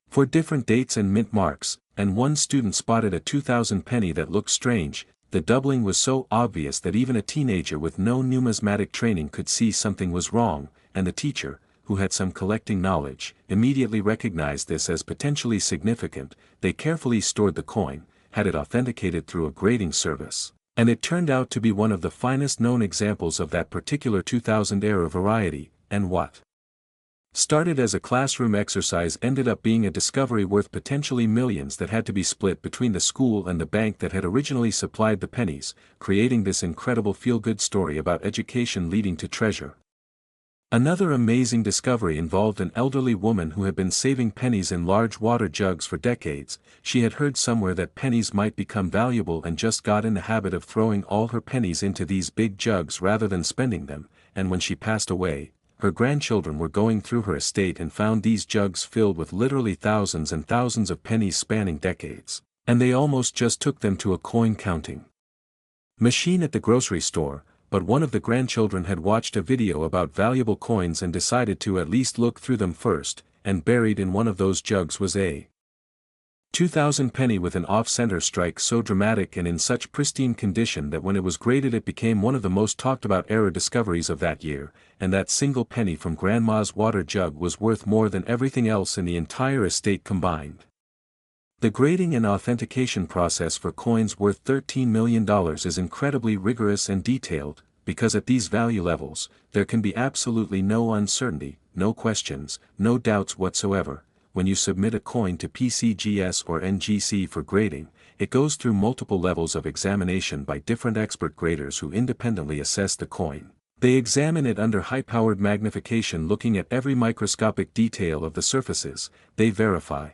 for different dates and mint marks, and one student spotted a 2000 penny that looked strange. The doubling was so obvious that even a teenager with no numismatic training could see something was wrong, and the teacher, who had some collecting knowledge, immediately recognized this as potentially significant. They carefully stored the coin, had it authenticated through a grading service, and it turned out to be one of the finest known examples of that particular 2000 error variety, and what started as a classroom exercise ended up being a discovery worth potentially millions that had to be split between the school and the bank that had originally supplied the pennies, creating this incredible feel-good story about education leading to treasure. Another amazing discovery involved an elderly woman who had been saving pennies in large water jugs for decades. She had heard somewhere that pennies might become valuable and just got in the habit of throwing all her pennies into these big jugs rather than spending them, and when she passed away, her grandchildren were going through her estate and found these jugs filled with literally thousands and thousands of pennies spanning decades. And they almost just took them to a coin counting machine at the grocery store, but one of the grandchildren had watched a video about valuable coins and decided to at least look through them first, and buried in one of those jugs was a 2000 penny with an off-center strike so dramatic and in such pristine condition that when it was graded it became one of the most talked about error discoveries of that year, and that single penny from Grandma's water jug was worth more than everything else in the entire estate combined. The grading and authentication process for coins worth $13 million is incredibly rigorous and detailed, because at these value levels, there can be absolutely no uncertainty, no questions, no doubts whatsoever. When you submit a coin to PCGS or NGC for grading, it goes through multiple levels of examination by different expert graders who independently assess the coin. They examine it under high-powered magnification looking at every microscopic detail of the surfaces. They verify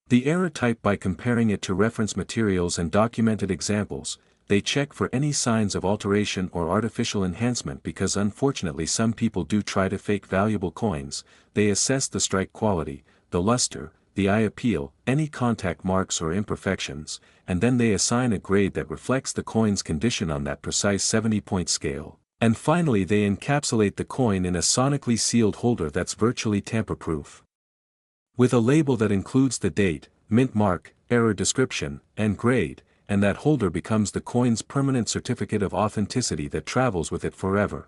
the error type by comparing it to reference materials and documented examples. They check for any signs of alteration or artificial enhancement because unfortunately some people do try to fake valuable coins. They assess the strike quality, the luster, the eye appeal, any contact marks or imperfections, and then they assign a grade that reflects the coin's condition on that precise 70-point scale. And finally they encapsulate the coin in a sonically sealed holder that's virtually tamper-proof, with a label that includes the date, mint mark, error description, and grade, and that holder becomes the coin's permanent certificate of authenticity that travels with it forever.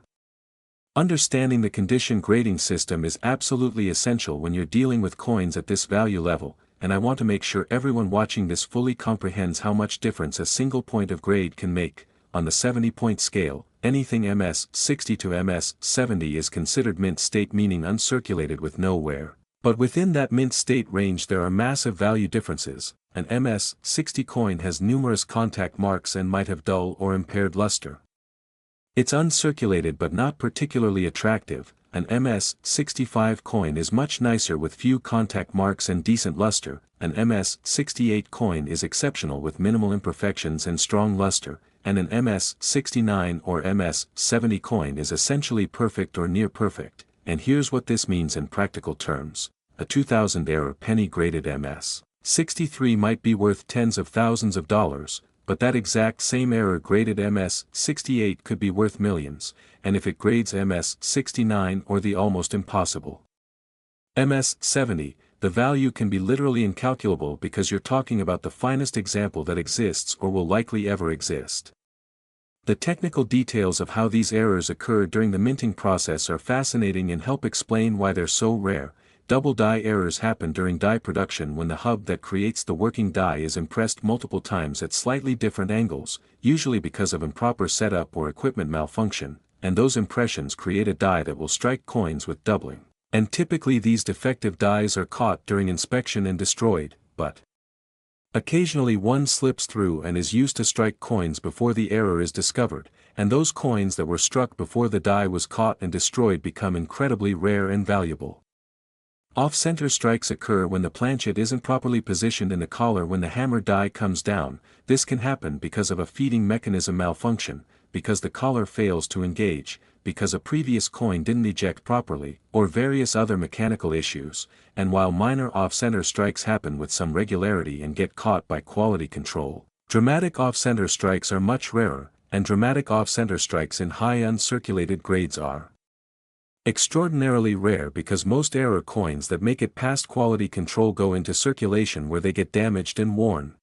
Understanding the condition grading system is absolutely essential when you're dealing with coins at this value level, and I want to make sure everyone watching this fully comprehends how much difference a single point of grade can make. On the 70-point scale, anything MS-60 to MS-70 is considered mint state, meaning uncirculated with no wear. But within that mint state range there are massive value differences. An MS-60 coin has numerous contact marks and might have dull or impaired luster. It's uncirculated but not particularly attractive. An MS-65 coin is much nicer with few contact marks and decent luster. An MS-68 coin is exceptional with minimal imperfections and strong luster, and an MS-69 or MS-70 coin is essentially perfect or near perfect. And here's what this means in practical terms. A 2000 error penny graded MS-63 might be worth tens of thousands of dollars, but that exact same error graded MS-68 could be worth millions, and if it grades MS-69 or the almost impossible MS-70, the value can be literally incalculable because you're talking about the finest example that exists or will likely ever exist. The technical details of how these errors occur during the minting process are fascinating and help explain why they're so rare. Double die errors happen during die production when the hub that creates the working die is impressed multiple times at slightly different angles, usually because of improper setup or equipment malfunction, and those impressions create a die that will strike coins with doubling. And typically these defective dies are caught during inspection and destroyed, but occasionally one slips through and is used to strike coins before the error is discovered, and those coins that were struck before the die was caught and destroyed become incredibly rare and valuable. Off-center strikes occur when the planchet isn't properly positioned in the collar when the hammer die comes down. This can happen because of a feeding mechanism malfunction, because the collar fails to engage, because a previous coin didn't eject properly, or various other mechanical issues. And while minor off-center strikes happen with some regularity and get caught by quality control, dramatic off-center strikes are much rarer, and dramatic off-center strikes in high uncirculated grades are extraordinarily rare because most error coins that make it past quality control go into circulation where they get damaged and worn.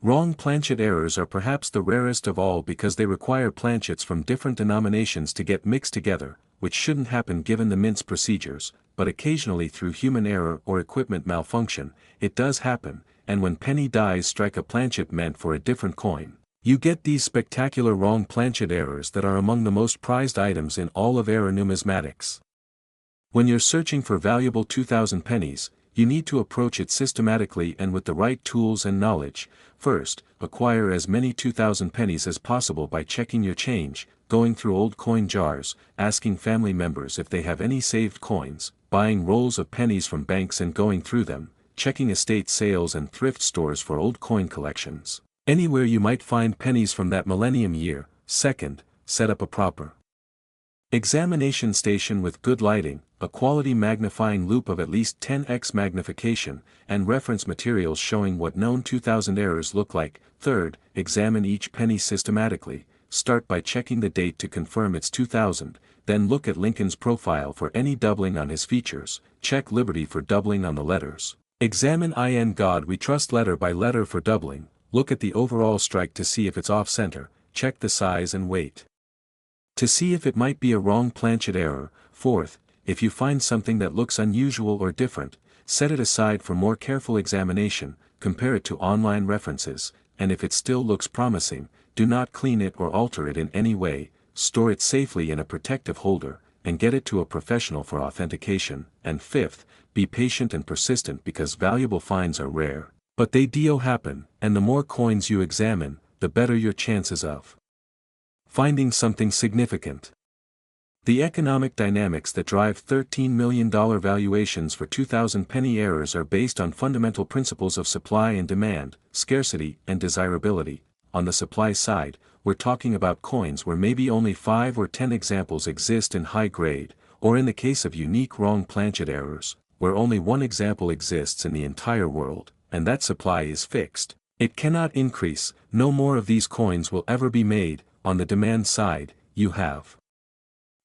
Wrong planchet errors are perhaps the rarest of all because they require planchets from different denominations to get mixed together, which shouldn't happen given the mint's procedures, but occasionally through human error or equipment malfunction, it does happen, and when penny dies strike a planchet meant for a different coin, you get these spectacular wrong planchet errors that are among the most prized items in all of error numismatics. When you're searching for valuable 2000 pennies, you need to approach it systematically and with the right tools and knowledge. First, acquire as many 2000 pennies as possible by checking your change, going through old coin jars, asking family members if they have any saved coins, buying rolls of pennies from banks and going through them, checking estate sales and thrift stores for old coin collections. Anywhere you might find pennies from that millennium year. Second, set up a proper examination station with good lighting, a quality magnifying loupe of at least 10x magnification, and reference materials showing what known 2000 errors look like. Third, examine each penny systematically. Start by checking the date to confirm it's 2000, then look at Lincoln's profile for any doubling on his features, check Liberty for doubling on the letters. Examine In God We Trust letter by letter for doubling, look at the overall strike to see if it's off-center, check the size and weight to see if it might be a wrong planchet error. Fourth, if you find something that looks unusual or different, set it aside for more careful examination, compare it to online references, and if it still looks promising, do not clean it or alter it in any way, store it safely in a protective holder, and get it to a professional for authentication. And fifth, be patient and persistent because valuable finds are rare, but they do happen, and the more coins you examine, the better your chances of finding something significant. The economic dynamics that drive $13 million valuations for 2000 penny errors are based on fundamental principles of supply and demand, scarcity and desirability. On the supply side, we're talking about coins where maybe only 5 or 10 examples exist in high grade, or in the case of unique wrong planchet errors, where only one example exists in the entire world, and that supply is fixed. It cannot increase. No more of these coins will ever be made. On the demand side, you have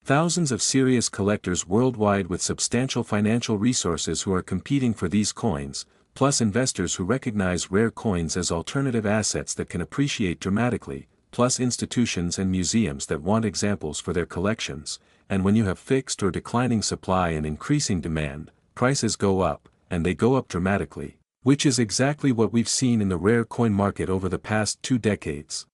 thousands of serious collectors worldwide with substantial financial resources who are competing for these coins, plus investors who recognize rare coins as alternative assets that can appreciate dramatically, plus institutions and museums that want examples for their collections. And when you have fixed or declining supply and increasing demand, prices go up, and they go up dramatically, which is exactly what we've seen in the rare coin market over the past 2 decades.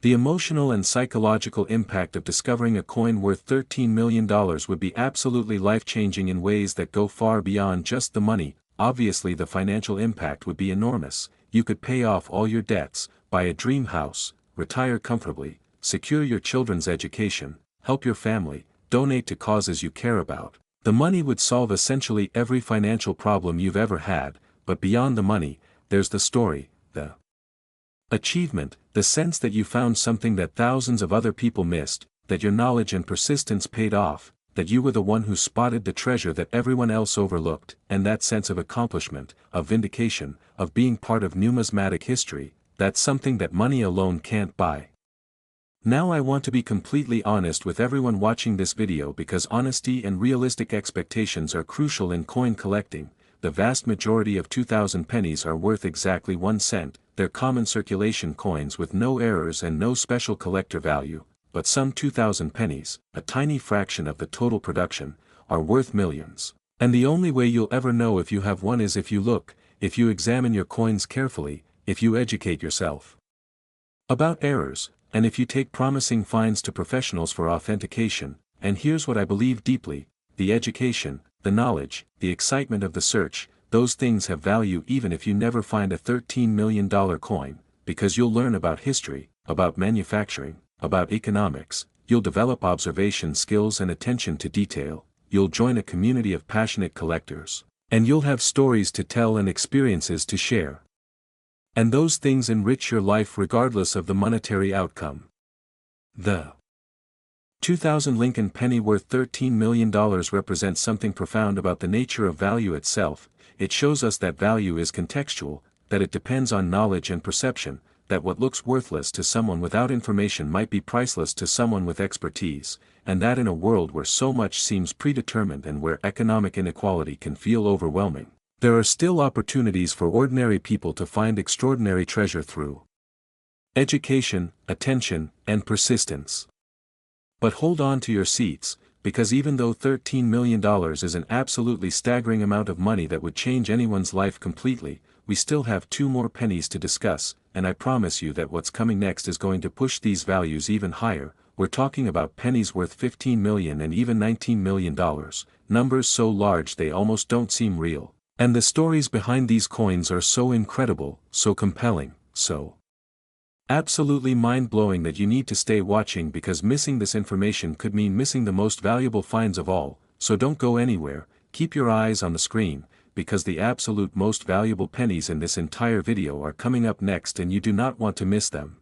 The emotional and psychological impact of discovering a coin worth $13 million would be absolutely life-changing in ways that go far beyond just the money. Obviously, the financial impact would be enormous. You could pay off all your debts, buy a dream house, retire comfortably, secure your children's education, help your family, donate to causes you care about. The money would solve essentially every financial problem you've ever had, but beyond the money, there's the story, the achievement, the sense that you found something that thousands of other people missed, that your knowledge and persistence paid off, that you were the one who spotted the treasure that everyone else overlooked, and that sense of accomplishment, of vindication, of being part of numismatic history, that's something that money alone can't buy. Now I want to be completely honest with everyone watching this video because honesty and realistic expectations are crucial in coin collecting. The vast majority of 2000 pennies are worth exactly 1 cent, they're common circulation coins with no errors and no special collector value, but some 2000 pennies, a tiny fraction of the total production, are worth millions. And the only way you'll ever know if you have one is if you look, if you examine your coins carefully, if you educate yourself about errors, and if you take promising finds to professionals for authentication. And here's what I believe deeply: the education, the knowledge, the excitement of the search, those things have value even if you never find a $13 million coin, because you'll learn about history, about manufacturing, about economics, you'll develop observation skills and attention to detail, you'll join a community of passionate collectors, and you'll have stories to tell and experiences to share. And those things enrich your life regardless of the monetary outcome. The 2000 Lincoln penny worth $13 million represents something profound about the nature of value itself. It shows us that value is contextual, that it depends on knowledge and perception, that what looks worthless to someone without information might be priceless to someone with expertise, and that in a world where so much seems predetermined and where economic inequality can feel overwhelming, there are still opportunities for ordinary people to find extraordinary treasure through education, attention, and persistence. But hold on to your seats, because even though $13 million is an absolutely staggering amount of money that would change anyone's life completely, we still have 2 more pennies to discuss, and I promise you that what's coming next is going to push these values even higher. We're talking about pennies worth $15 million and even $19 million, numbers so large they almost don't seem real. And the stories behind these coins are so incredible, so compelling, so absolutely mind-blowing that you need to stay watching, because missing this information could mean missing the most valuable finds of all. So don't go anywhere, keep your eyes on the screen, because the absolute most valuable pennies in this entire video are coming up next and you do not want to miss them.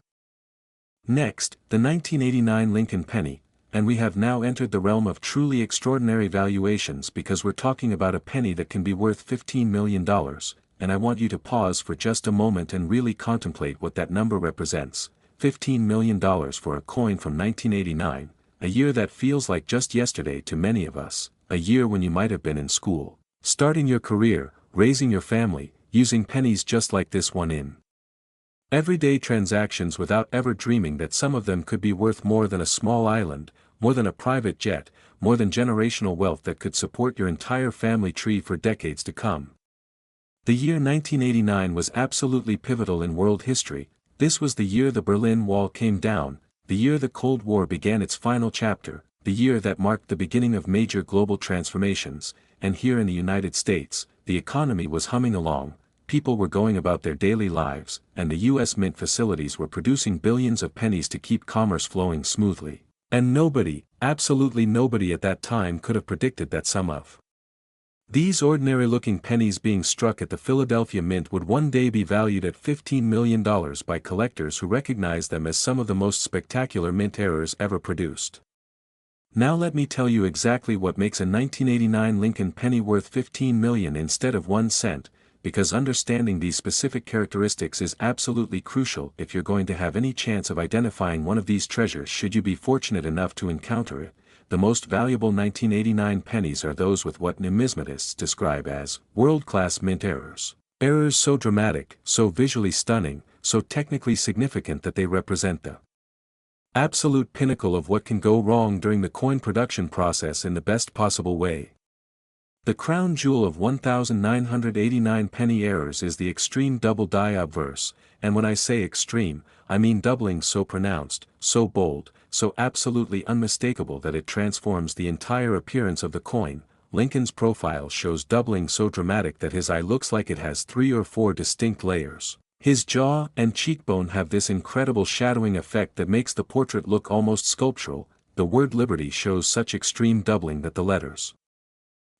Next, the 1989 Lincoln penny, and we have now entered the realm of truly extraordinary valuations because we're talking about a penny that can be worth $15 million, and I want you to pause for just a moment and really contemplate what that number represents. $15 million for a coin from 1989, a year that feels like just yesterday to many of us, a year when you might have been in school, starting your career, raising your family, using pennies just like this one in everyday transactions without ever dreaming that some of them could be worth more than a small island, more than a private jet, more than generational wealth that could support your entire family tree for decades to come. The year 1989 was absolutely pivotal in world history. This was the year the Berlin Wall came down, the year the Cold War began its final chapter, the year that marked the beginning of major global transformations, and here in the United States, the economy was humming along, people were going about their daily lives, and the U.S. Mint facilities were producing billions of pennies to keep commerce flowing smoothly. And nobody, absolutely nobody at that time could have predicted that some of these ordinary-looking pennies being struck at the Philadelphia Mint would one day be valued at $15 million by collectors who recognized them as some of the most spectacular mint errors ever produced. Now let me tell you exactly what makes a 1989 Lincoln penny worth $15 million instead of 1 cent, because understanding these specific characteristics is absolutely crucial if you're going to have any chance of identifying one of these treasures should you be fortunate enough to encounter it. The most valuable 1989 pennies are those with what numismatists describe as world-class mint errors. Errors so dramatic, so visually stunning, so technically significant that they represent the absolute pinnacle of what can go wrong during the coin production process in the best possible way. The crown jewel of 1989 penny errors is the extreme double die obverse, and when I say extreme, I mean doubling so pronounced, so bold, so absolutely unmistakable that it transforms the entire appearance of the coin. Lincoln's profile shows doubling so dramatic that his eye looks like it has 3 or 4 distinct layers. His jaw and cheekbone have this incredible shadowing effect that makes the portrait look almost sculptural. The word Liberty shows such extreme doubling that the letters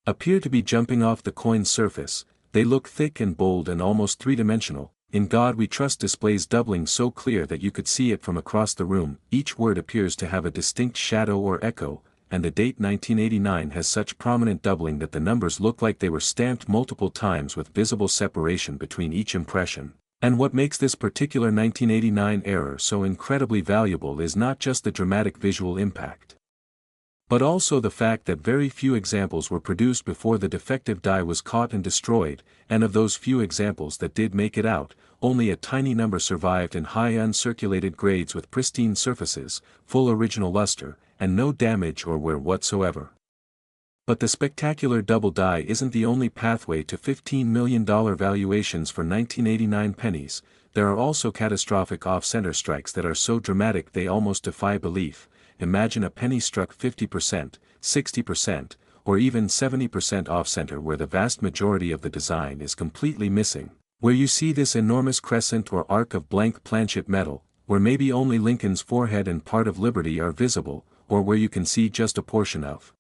appear to be jumping off the coin's surface. They look thick and bold and almost three-dimensional. In God We Trust displays doubling so clear that you could see it from across the room. Each word appears to have a distinct shadow or echo, and the date 1989 has such prominent doubling that the numbers look like they were stamped multiple times with visible separation between each impression. And what makes this particular 1989 error so incredibly valuable is not just the dramatic visual impact, but also the fact that very few examples were produced before the defective die was caught and destroyed, and of those few examples that did make it out, only a tiny number survived in high uncirculated grades with pristine surfaces, full original luster, and no damage or wear whatsoever. But the spectacular double die isn't the only pathway to $15 million valuations for 1989 pennies. There are also catastrophic off-center strikes that are so dramatic they almost defy belief. Imagine a penny struck 50%, 60%, or even 70% off-center where the vast majority of the design is completely missing, where you see this enormous crescent or arc of blank planchet metal, where maybe only Lincoln's forehead and part of Liberty are visible, or where you can see just a portion of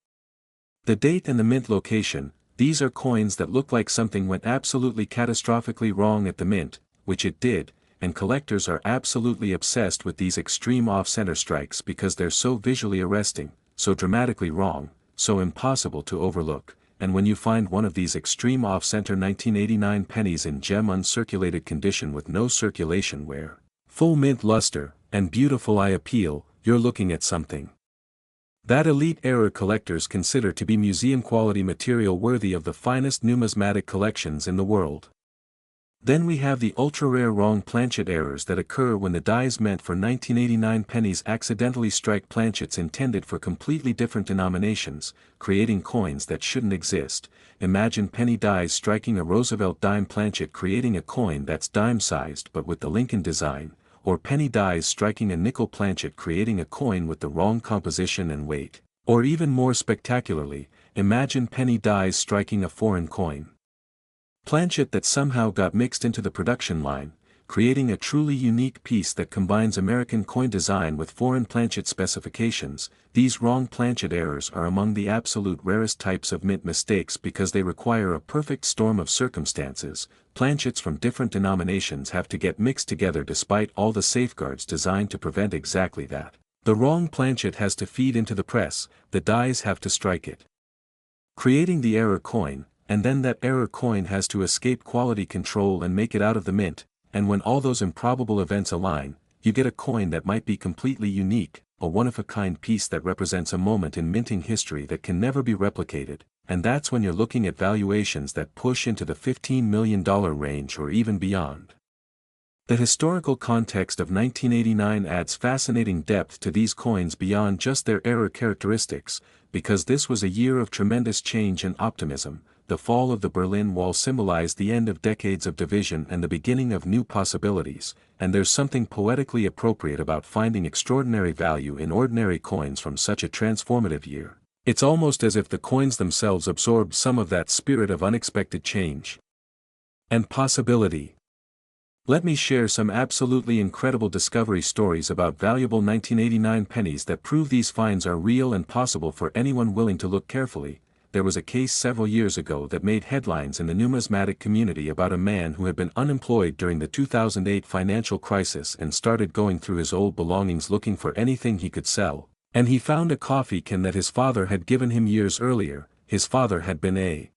the date and the mint location. These are coins that look like something went absolutely catastrophically wrong at the mint, which it did, and collectors are absolutely obsessed with these extreme off-center strikes because they're so visually arresting, so dramatically wrong, so impossible to overlook. And when you find one of these extreme off-center 1989 pennies in gem uncirculated condition with no circulation wear, full mint luster, and beautiful eye appeal, you're looking at something that elite error collectors consider to be museum-quality material worthy of the finest numismatic collections in the world. Then we have the ultra-rare wrong planchet errors that occur when the dies meant for 1989 pennies accidentally strike planchets intended for completely different denominations, creating coins that shouldn't exist. Imagine penny dies striking a Roosevelt dime planchet creating a coin that's dime-sized but with the Lincoln design, or penny dies striking a nickel planchet creating a coin with the wrong composition and weight. Or even more spectacularly, imagine penny dies striking a foreign coin planchet that somehow got mixed into the production line, creating a truly unique piece that combines American coin design with foreign planchet specifications. These wrong planchet errors are among the absolute rarest types of mint mistakes because they require a perfect storm of circumstances. Planchets from different denominations have to get mixed together despite all the safeguards designed to prevent exactly that. The wrong planchet has to feed into the press, the dies have to strike it, creating the error coin, and then that error coin has to escape quality control and make it out of the mint, and when all those improbable events align, you get a coin that might be completely unique, a one-of-a-kind piece that represents a moment in minting history that can never be replicated, and that's when you're looking at valuations that push into the $15 million range or even beyond. The historical context of 1989 adds fascinating depth to these coins beyond just their error characteristics, because this was a year of tremendous change and optimism. The fall of the Berlin Wall symbolized the end of decades of division and the beginning of new possibilities, and there's something poetically appropriate about finding extraordinary value in ordinary coins from such a transformative year. It's almost as if the coins themselves absorbed some of that spirit of unexpected change and possibility. Let me share some absolutely incredible discovery stories about valuable 1989 pennies that prove these finds are real and possible for anyone willing to look carefully. There was a case several years ago that made headlines in the numismatic community about a man who had been unemployed during the 2008 financial crisis and started going through his old belongings looking for anything he could sell, and he found a coffee can that his father had given him years earlier. His father had been a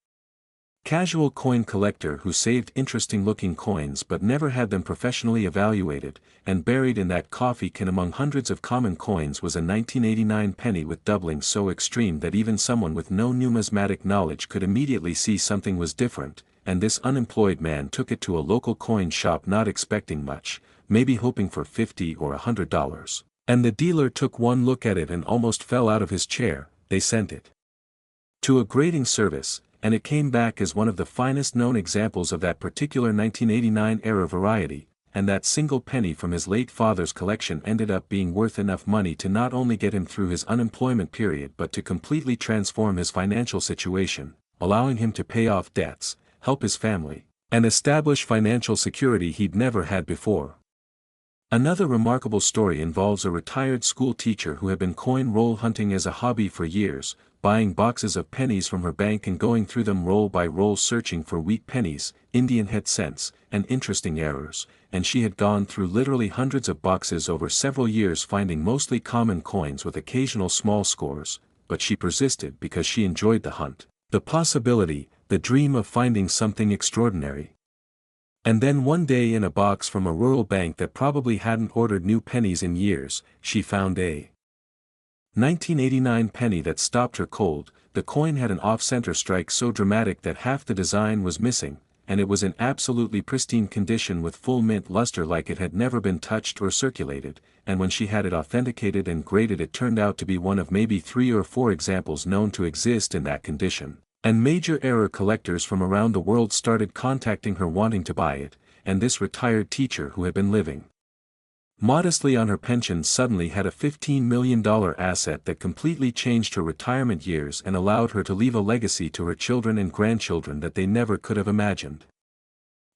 casual coin collector who saved interesting-looking coins but never had them professionally evaluated, and buried in that coffee can among hundreds of common coins was a 1989 penny with doubling so extreme that even someone with no numismatic knowledge could immediately see something was different, and this unemployed man took it to a local coin shop not expecting much, maybe hoping for $50 or $100. And the dealer took one look at it and almost fell out of his chair. They sent it to a grading service, and it came back as one of the finest known examples of that particular 1989 era variety, and that single penny from his late father's collection ended up being worth enough money to not only get him through his unemployment period but to completely transform his financial situation, allowing him to pay off debts, help his family, and establish financial security he'd never had before. Another remarkable story involves a retired school teacher who had been coin roll hunting as a hobby for years, buying boxes of pennies from her bank and going through them roll by roll searching for weak pennies, Indian head cents, and interesting errors, and she had gone through literally hundreds of boxes over several years finding mostly common coins with occasional small scores, but she persisted because she enjoyed the hunt, the possibility, the dream of finding something extraordinary. And then one day in a box from a rural bank that probably hadn't ordered new pennies in years, she found a 1989 penny that stopped her cold. The coin had an off-center strike so dramatic that half the design was missing, and it was in absolutely pristine condition with full mint luster like it had never been touched or circulated, and when she had it authenticated and graded it turned out to be one of maybe 3 or 4 examples known to exist in that condition. And major error collectors from around the world started contacting her wanting to buy it, and this retired teacher who had been living modestly on her pension suddenly had a $15 million asset that completely changed her retirement years and allowed her to leave a legacy to her children and grandchildren that they never could have imagined.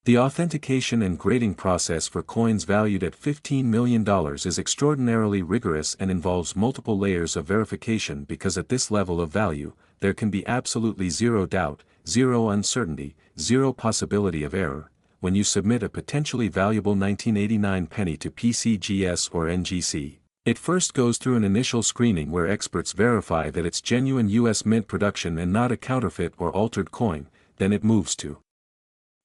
The authentication and grading process for coins valued at $15 million is extraordinarily rigorous and involves multiple layers of verification because at this level of value, there can be absolutely zero doubt, zero uncertainty, zero possibility of error. When you submit a potentially valuable 1989 penny to PCGS or NGC, it first goes through an initial screening where experts verify that it's genuine U.S. Mint production and not a counterfeit or altered coin. Then it moves to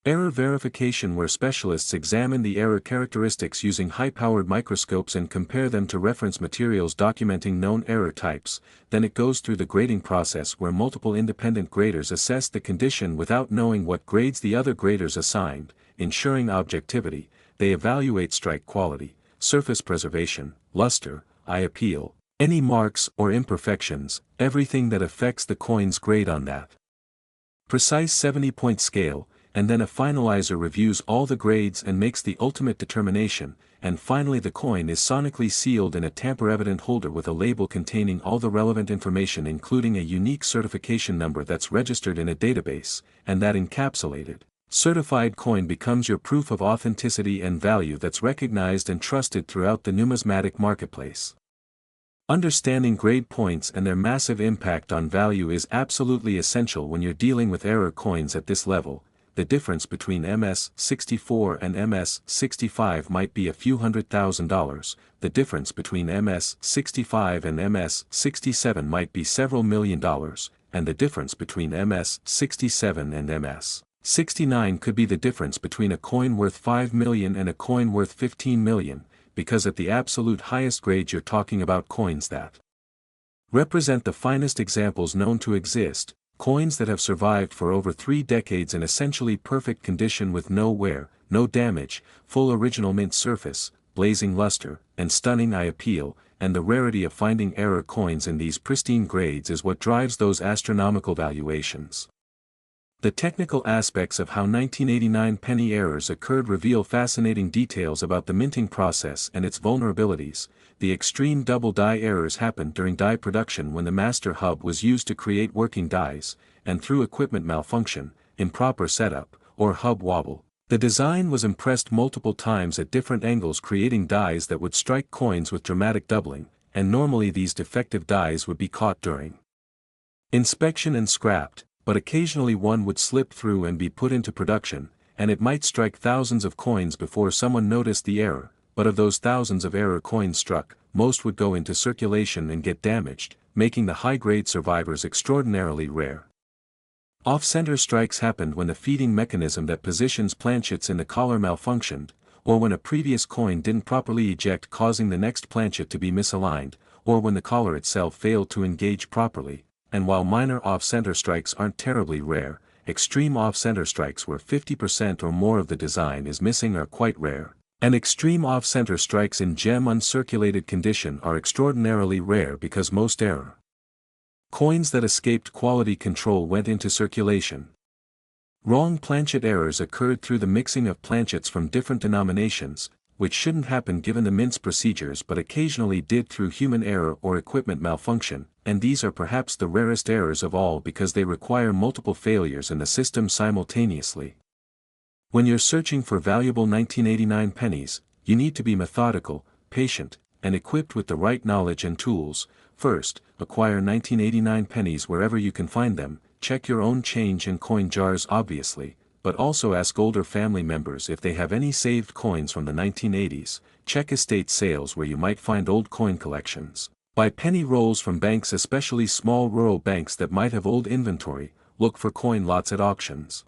error verification where specialists examine the error characteristics using high-powered microscopes and compare them to reference materials documenting known error types. Then it goes through the grading process where multiple independent graders assess the condition without knowing what grades the other graders assigned. Ensuring objectivity, they evaluate strike quality, surface preservation, luster, eye appeal, any marks or imperfections, everything that affects the coin's grade on that precise 70-point scale, and then a finalizer reviews all the grades and makes the ultimate determination, and finally the coin is sonically sealed in a tamper-evident holder with a label containing all the relevant information including a unique certification number that's registered in a database, and that encapsulated certified coin becomes your proof of authenticity and value that's recognized and trusted throughout the numismatic marketplace. Understanding grade points and their massive impact on value is absolutely essential when you're dealing with error coins at this level, the difference between MS-64 and MS-65 might be a few $100,000, the difference between MS-65 and MS-67 might be several $1,000,000, and the difference between MS-67 and MS-69 could be the difference between a coin worth 5 million and a coin worth 15 million, because at the absolute highest grade you're talking about coins that represent the finest examples known to exist, coins that have survived for over 3 decades in essentially perfect condition with no wear, no damage, full original mint surface, blazing luster, and stunning eye appeal, and the rarity of finding error coins in these pristine grades is what drives those astronomical valuations. The technical aspects of how 1989 penny errors occurred reveal fascinating details about the minting process and its vulnerabilities. The extreme double die errors happened during die production when the master hub was used to create working dies, and through equipment malfunction, improper setup, or hub wobble. The design was impressed multiple times at different angles, creating dies that would strike coins with dramatic doubling, and normally these defective dies would be caught during inspection and scrapped, but occasionally one would slip through and be put into production, and it might strike thousands of coins before someone noticed the error, but of those thousands of error coins struck, most would go into circulation and get damaged, making the high-grade survivors extraordinarily rare. Off-center strikes happened when the feeding mechanism that positions planchets in the collar malfunctioned, or when a previous coin didn't properly eject, causing the next planchet to be misaligned, or when the collar itself failed to engage properly. And while minor off-center strikes aren't terribly rare, extreme off-center strikes where 50% or more of the design is missing are quite rare, and extreme off-center strikes in gem uncirculated condition are extraordinarily rare because most error coins that escaped quality control went into circulation. Wrong planchet errors occurred through the mixing of planchets from different denominations, which shouldn't happen given the mint's procedures but occasionally did through human error or equipment malfunction, and these are perhaps the rarest errors of all because they require multiple failures in the system simultaneously. When you're searching for valuable 1989 pennies, you need to be methodical, patient, and equipped with the right knowledge and tools. First, acquire 1989 pennies wherever you can find them, check your own change and coin jars obviously, but also ask older family members if they have any saved coins from the 1980s, check estate sales where you might find old coin collections, buy penny rolls from banks, especially small rural banks that might have old inventory, look for coin lots at auctions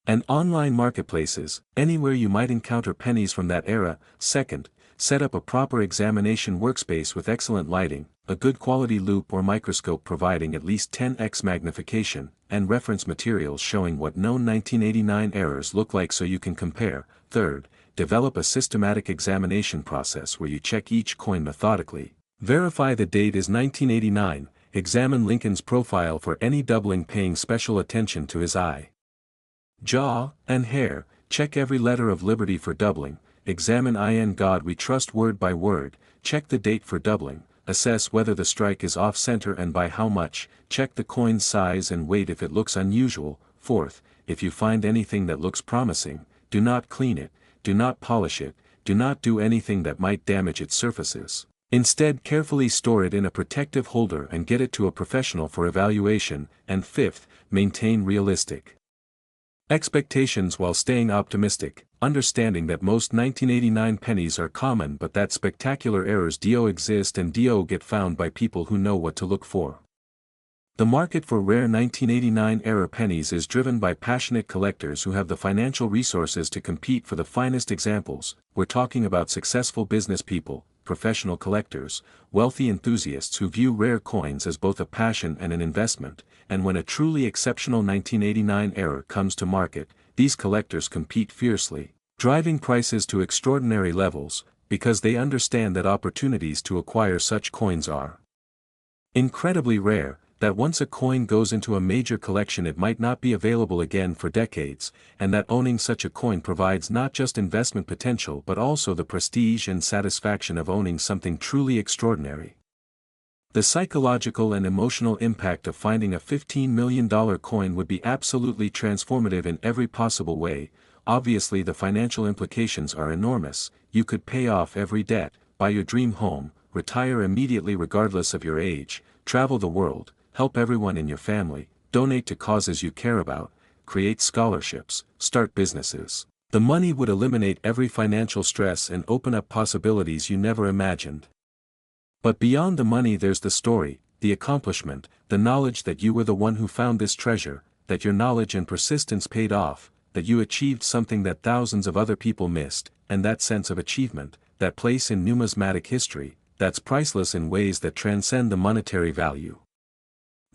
and online marketplaces, anywhere you might encounter pennies from that era. Second, set up a proper examination workspace with excellent lighting, a good quality loupe or microscope providing at least 10x magnification, and reference materials showing what known 1989 errors look like so you can compare. Third, develop a systematic examination process where you check each coin methodically, verify the date is 1989, examine Lincoln's profile for any doubling, paying special attention to his eye, jaw, and hair, check every letter of liberty for doubling, examine in God we trust word by word, check the date for doubling, assess whether the strike is off-center and by how much, check the coin's size and weight if it looks unusual. Fourth, if you find anything that looks promising, do not clean it, do not polish it, do not do anything that might damage its surfaces. Instead, carefully store it in a protective holder and get it to a professional for evaluation. And fifth, maintain realistic expectations while staying optimistic, understanding that most 1989 pennies are common but that spectacular errors do exist and do get found by people who know what to look for. The market for rare 1989 error pennies is driven by passionate collectors who have the financial resources to compete for the finest examples. We're talking about successful business people, professional collectors, wealthy enthusiasts who view rare coins as both a passion and an investment, and when a truly exceptional 1989 error comes to market, these collectors compete fiercely, driving prices to extraordinary levels, because they understand that opportunities to acquire such coins are incredibly rare, that once a coin goes into a major collection it might not be available again for decades, and that owning such a coin provides not just investment potential but also the prestige and satisfaction of owning something truly extraordinary. The psychological and emotional impact of finding a $15 million coin would be absolutely transformative in every possible way. Obviously the financial implications are enormous. You could pay off every debt, buy your dream home, retire immediately regardless of your age, travel the world, help everyone in your family, donate to causes you care about, create scholarships, start businesses. The money would eliminate every financial stress and open up possibilities you never imagined. But beyond the money there's the story, the accomplishment, the knowledge that you were the one who found this treasure, that your knowledge and persistence paid off, that you achieved something that thousands of other people missed, and that sense of achievement, that place in numismatic history, that's priceless in ways that transcend the monetary value.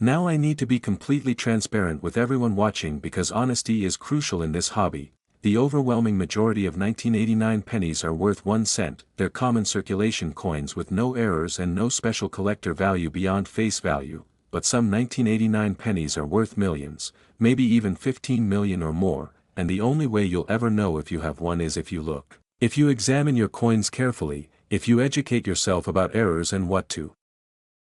Now I need to be completely transparent with everyone watching because honesty is crucial in this hobby. The overwhelming majority of 1989 pennies are worth 1 cent, they're common circulation coins with no errors and no special collector value beyond face value, but some 1989 pennies are worth millions, maybe even 15 million or more, and the only way you'll ever know if you have one is if you look. If you examine your coins carefully, if you educate yourself about errors and what to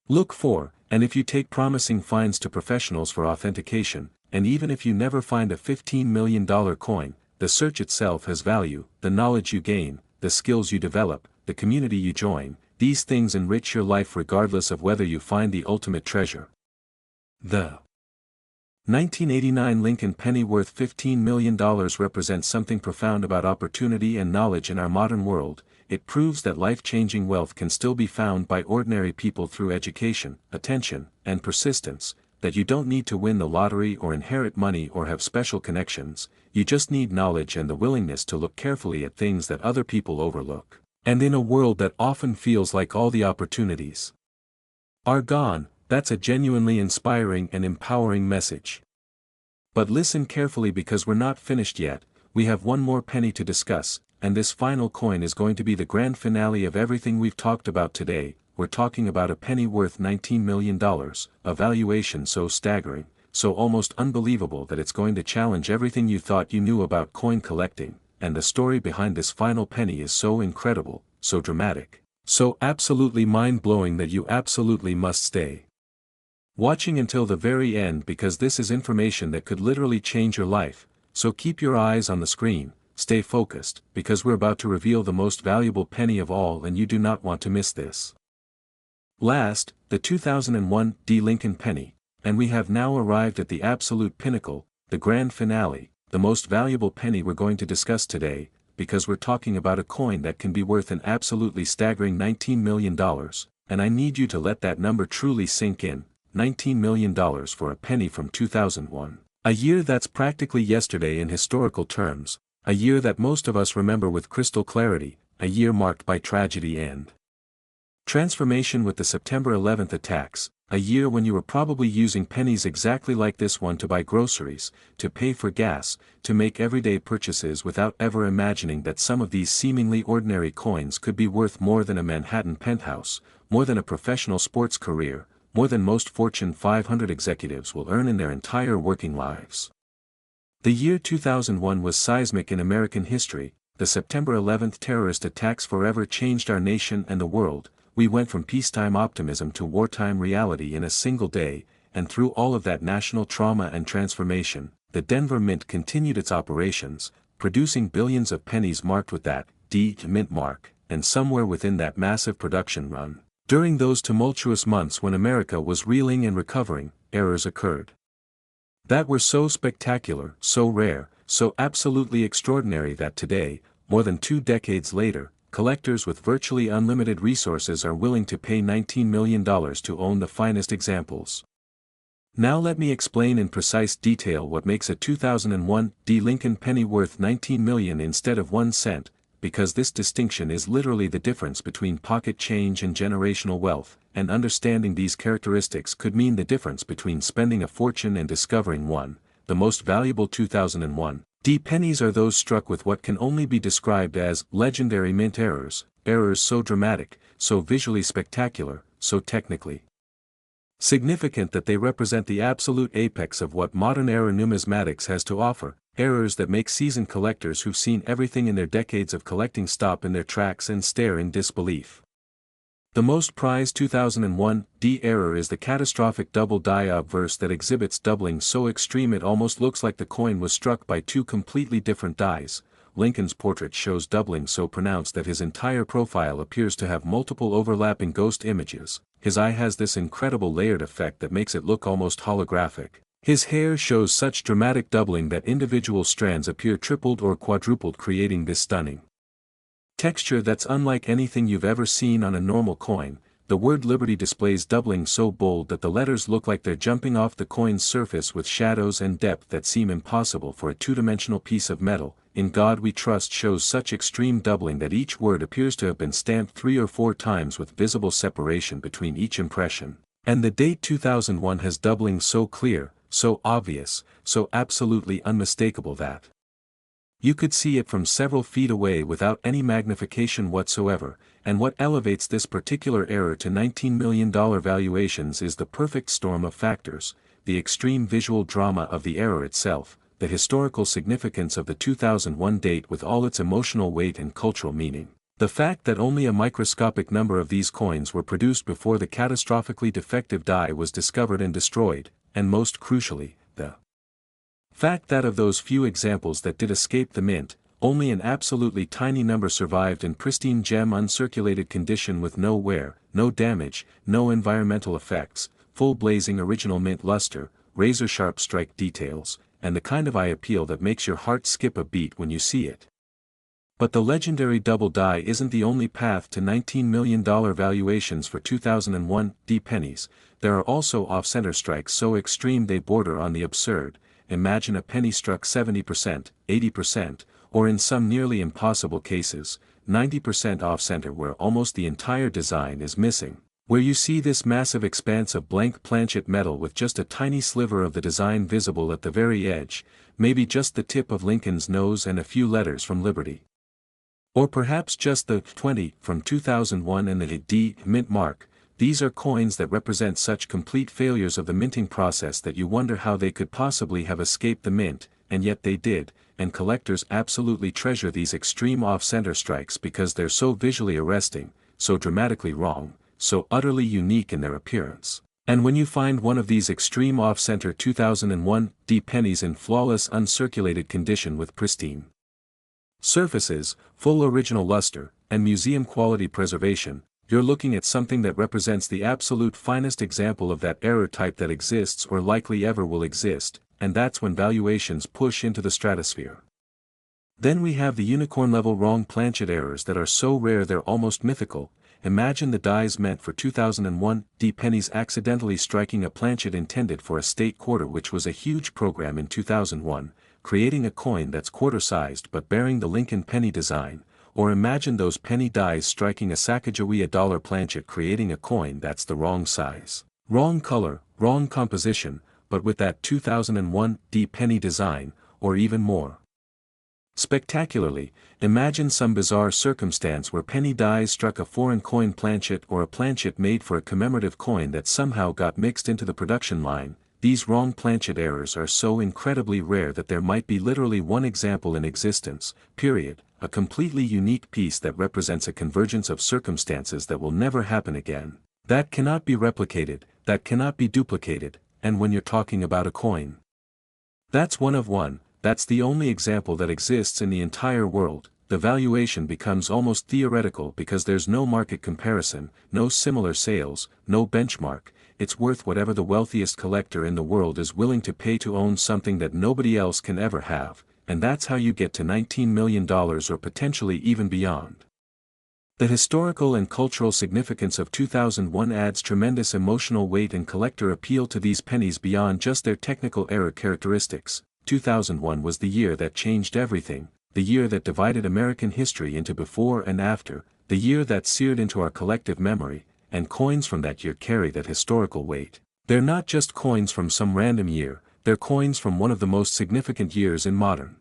look for, and if you take promising finds to professionals for authentication, and even if you never find a $15 million coin, the search itself has value, the knowledge you gain, the skills you develop, the community you join, these things enrich your life regardless of whether you find the ultimate treasure. The 1989 Lincoln penny worth $15 million represents something profound about opportunity and knowledge in our modern world. It proves that life-changing wealth can still be found by ordinary people through education, attention, and persistence, that you don't need to win the lottery or inherit money or have special connections, you just need knowledge and the willingness to look carefully at things that other people overlook. And in a world that often feels like all the opportunities are gone, that's a genuinely inspiring and empowering message. But listen carefully because we're not finished yet, we have one more penny to discuss, and this final coin is going to be the grand finale of everything we've talked about today. We're talking about a penny worth $19 million, a valuation so staggering, so almost unbelievable that it's going to challenge everything you thought you knew about coin collecting, and the story behind this final penny is so incredible, so dramatic, so absolutely mind-blowing that you absolutely must stay watching until the very end because this is information that could literally change your life, so keep your eyes on the screen, stay focused, because we're about to reveal the most valuable penny of all and you do not want to miss this. Last, the 2001 D. Lincoln penny, and we have now arrived at the absolute pinnacle, the grand finale, the most valuable penny we're going to discuss today, because we're talking about a coin that can be worth an absolutely staggering $19 million, and I need you to let that number truly sink in, $19 million for a penny from 2001. A year that's practically yesterday in historical terms, a year that most of us remember with crystal clarity, a year marked by tragedy and transformation with the September 11th attacks, a year when you were probably using pennies exactly like this one to buy groceries, to pay for gas, to make everyday purchases without ever imagining that some of these seemingly ordinary coins could be worth more than a Manhattan penthouse, more than a professional sports career, more than most Fortune 500 executives will earn in their entire working lives. The year 2001 was seismic in American history. The September 11th terrorist attacks forever changed our nation and the world. We went from peacetime optimism to wartime reality in a single day, and through all of that national trauma and transformation, the Denver Mint continued its operations, producing billions of pennies marked with that D Mint mark, and somewhere within that massive production run, during those tumultuous months when America was reeling and recovering, errors occurred that were so spectacular, so rare, so absolutely extraordinary that today, more than 2 decades later, collectors with virtually unlimited resources are willing to pay $19 million to own the finest examples. Now let me explain in precise detail what makes a 2001 D. Lincoln penny worth $19 million instead of 1 cent, because this distinction is literally the difference between pocket change and generational wealth, and understanding these characteristics could mean the difference between spending a fortune and discovering one. The most valuable 2001 D pennies are those struck with what can only be described as legendary mint errors, errors so dramatic, so visually spectacular, so technically significant that they represent the absolute apex of what modern-era numismatics has to offer, errors that make seasoned collectors who've seen everything in their decades of collecting stop in their tracks and stare in disbelief. The most prized 2001 D error is the catastrophic double die obverse that exhibits doubling so extreme it almost looks like the coin was struck by 2 completely different dies. Lincoln's portrait shows doubling so pronounced that his entire profile appears to have multiple overlapping ghost images. His eye has this incredible layered effect that makes it look almost holographic. His hair shows such dramatic doubling that individual strands appear tripled or quadrupled, creating this stunning texture that's unlike anything you've ever seen on a normal coin. The word Liberty displays doubling so bold that the letters look like they're jumping off the coin's surface with shadows and depth that seem impossible for a two-dimensional piece of metal. In God We Trust shows such extreme doubling that each word appears to have been stamped 3 or 4 times with visible separation between each impression. And the date 2001 has doubling so clear, so obvious, so absolutely unmistakable that you could see it from several feet away without any magnification whatsoever. And what elevates this particular error to $19 million valuations is the perfect storm of factors: the extreme visual drama of the error itself, the historical significance of the 2001 date with all its emotional weight and cultural meaning, the fact that only a microscopic number of these coins were produced before the catastrophically defective die was discovered and destroyed, and most crucially, the fact that of those few examples that did escape the mint, only an absolutely tiny number survived in pristine gem uncirculated condition with no wear, no damage, no environmental effects, full blazing original mint luster, razor-sharp strike details, and the kind of eye appeal that makes your heart skip a beat when you see it. But the legendary double die isn't the only path to $19 million valuations for 2001 pennies. There are also off-center strikes so extreme they border on the absurd. Imagine a penny struck 70%, 80%, or in some nearly impossible cases, 90% off-center where almost the entire design is missing, where you see this massive expanse of blank planchet metal with just a tiny sliver of the design visible at the very edge, maybe just the tip of Lincoln's nose and a few letters from Liberty. Or perhaps just the 20 from 2001 and the D mint mark. These are coins that represent such complete failures of the minting process that you wonder how they could possibly have escaped the mint, and yet they did, and collectors absolutely treasure these extreme off-center strikes because they're so visually arresting, so dramatically wrong, so utterly unique in their appearance. And when you find one of these extreme off-center 2001 pennies in flawless uncirculated condition with pristine surfaces, full original luster, and museum-quality preservation, you're looking at something that represents the absolute finest example of that error type that exists or likely ever will exist, and that's when valuations push into the stratosphere. Then we have the unicorn-level wrong planchet errors that are so rare they're almost mythical. Imagine the dies meant for 2001 pennies accidentally striking a planchet intended for a state quarter, which was a huge program in 2001, creating a coin that's quarter-sized but bearing the Lincoln penny design. Or imagine those penny dies striking a Sacagawea dollar planchet, creating a coin that's the wrong size, wrong color, wrong composition, but with that 2001 penny design, or even more spectacularly, imagine some bizarre circumstance where penny dies struck a foreign coin planchet or a planchet made for a commemorative coin that somehow got mixed into the production line. These wrong planchet errors are so incredibly rare that there might be literally one example in existence, period, a completely unique piece that represents a convergence of circumstances that will never happen again, that cannot be replicated, that cannot be duplicated, and when you're talking about a coin, that's one of one, that's the only example that exists in the entire world. The valuation becomes almost theoretical because there's no market comparison, no similar sales, no benchmark. It's worth whatever the wealthiest collector in the world is willing to pay to own something that nobody else can ever have, and that's how you get to $19 million or potentially even beyond. The historical and cultural significance of 2001 adds tremendous emotional weight and collector appeal to these pennies beyond just their technical error characteristics. 2001 was the year that changed everything, the year that divided American history into before and after, the year that seared into our collective memory, and coins from that year carry that historical weight. They're not just coins from some random year, they're coins from one of the most significant years in modern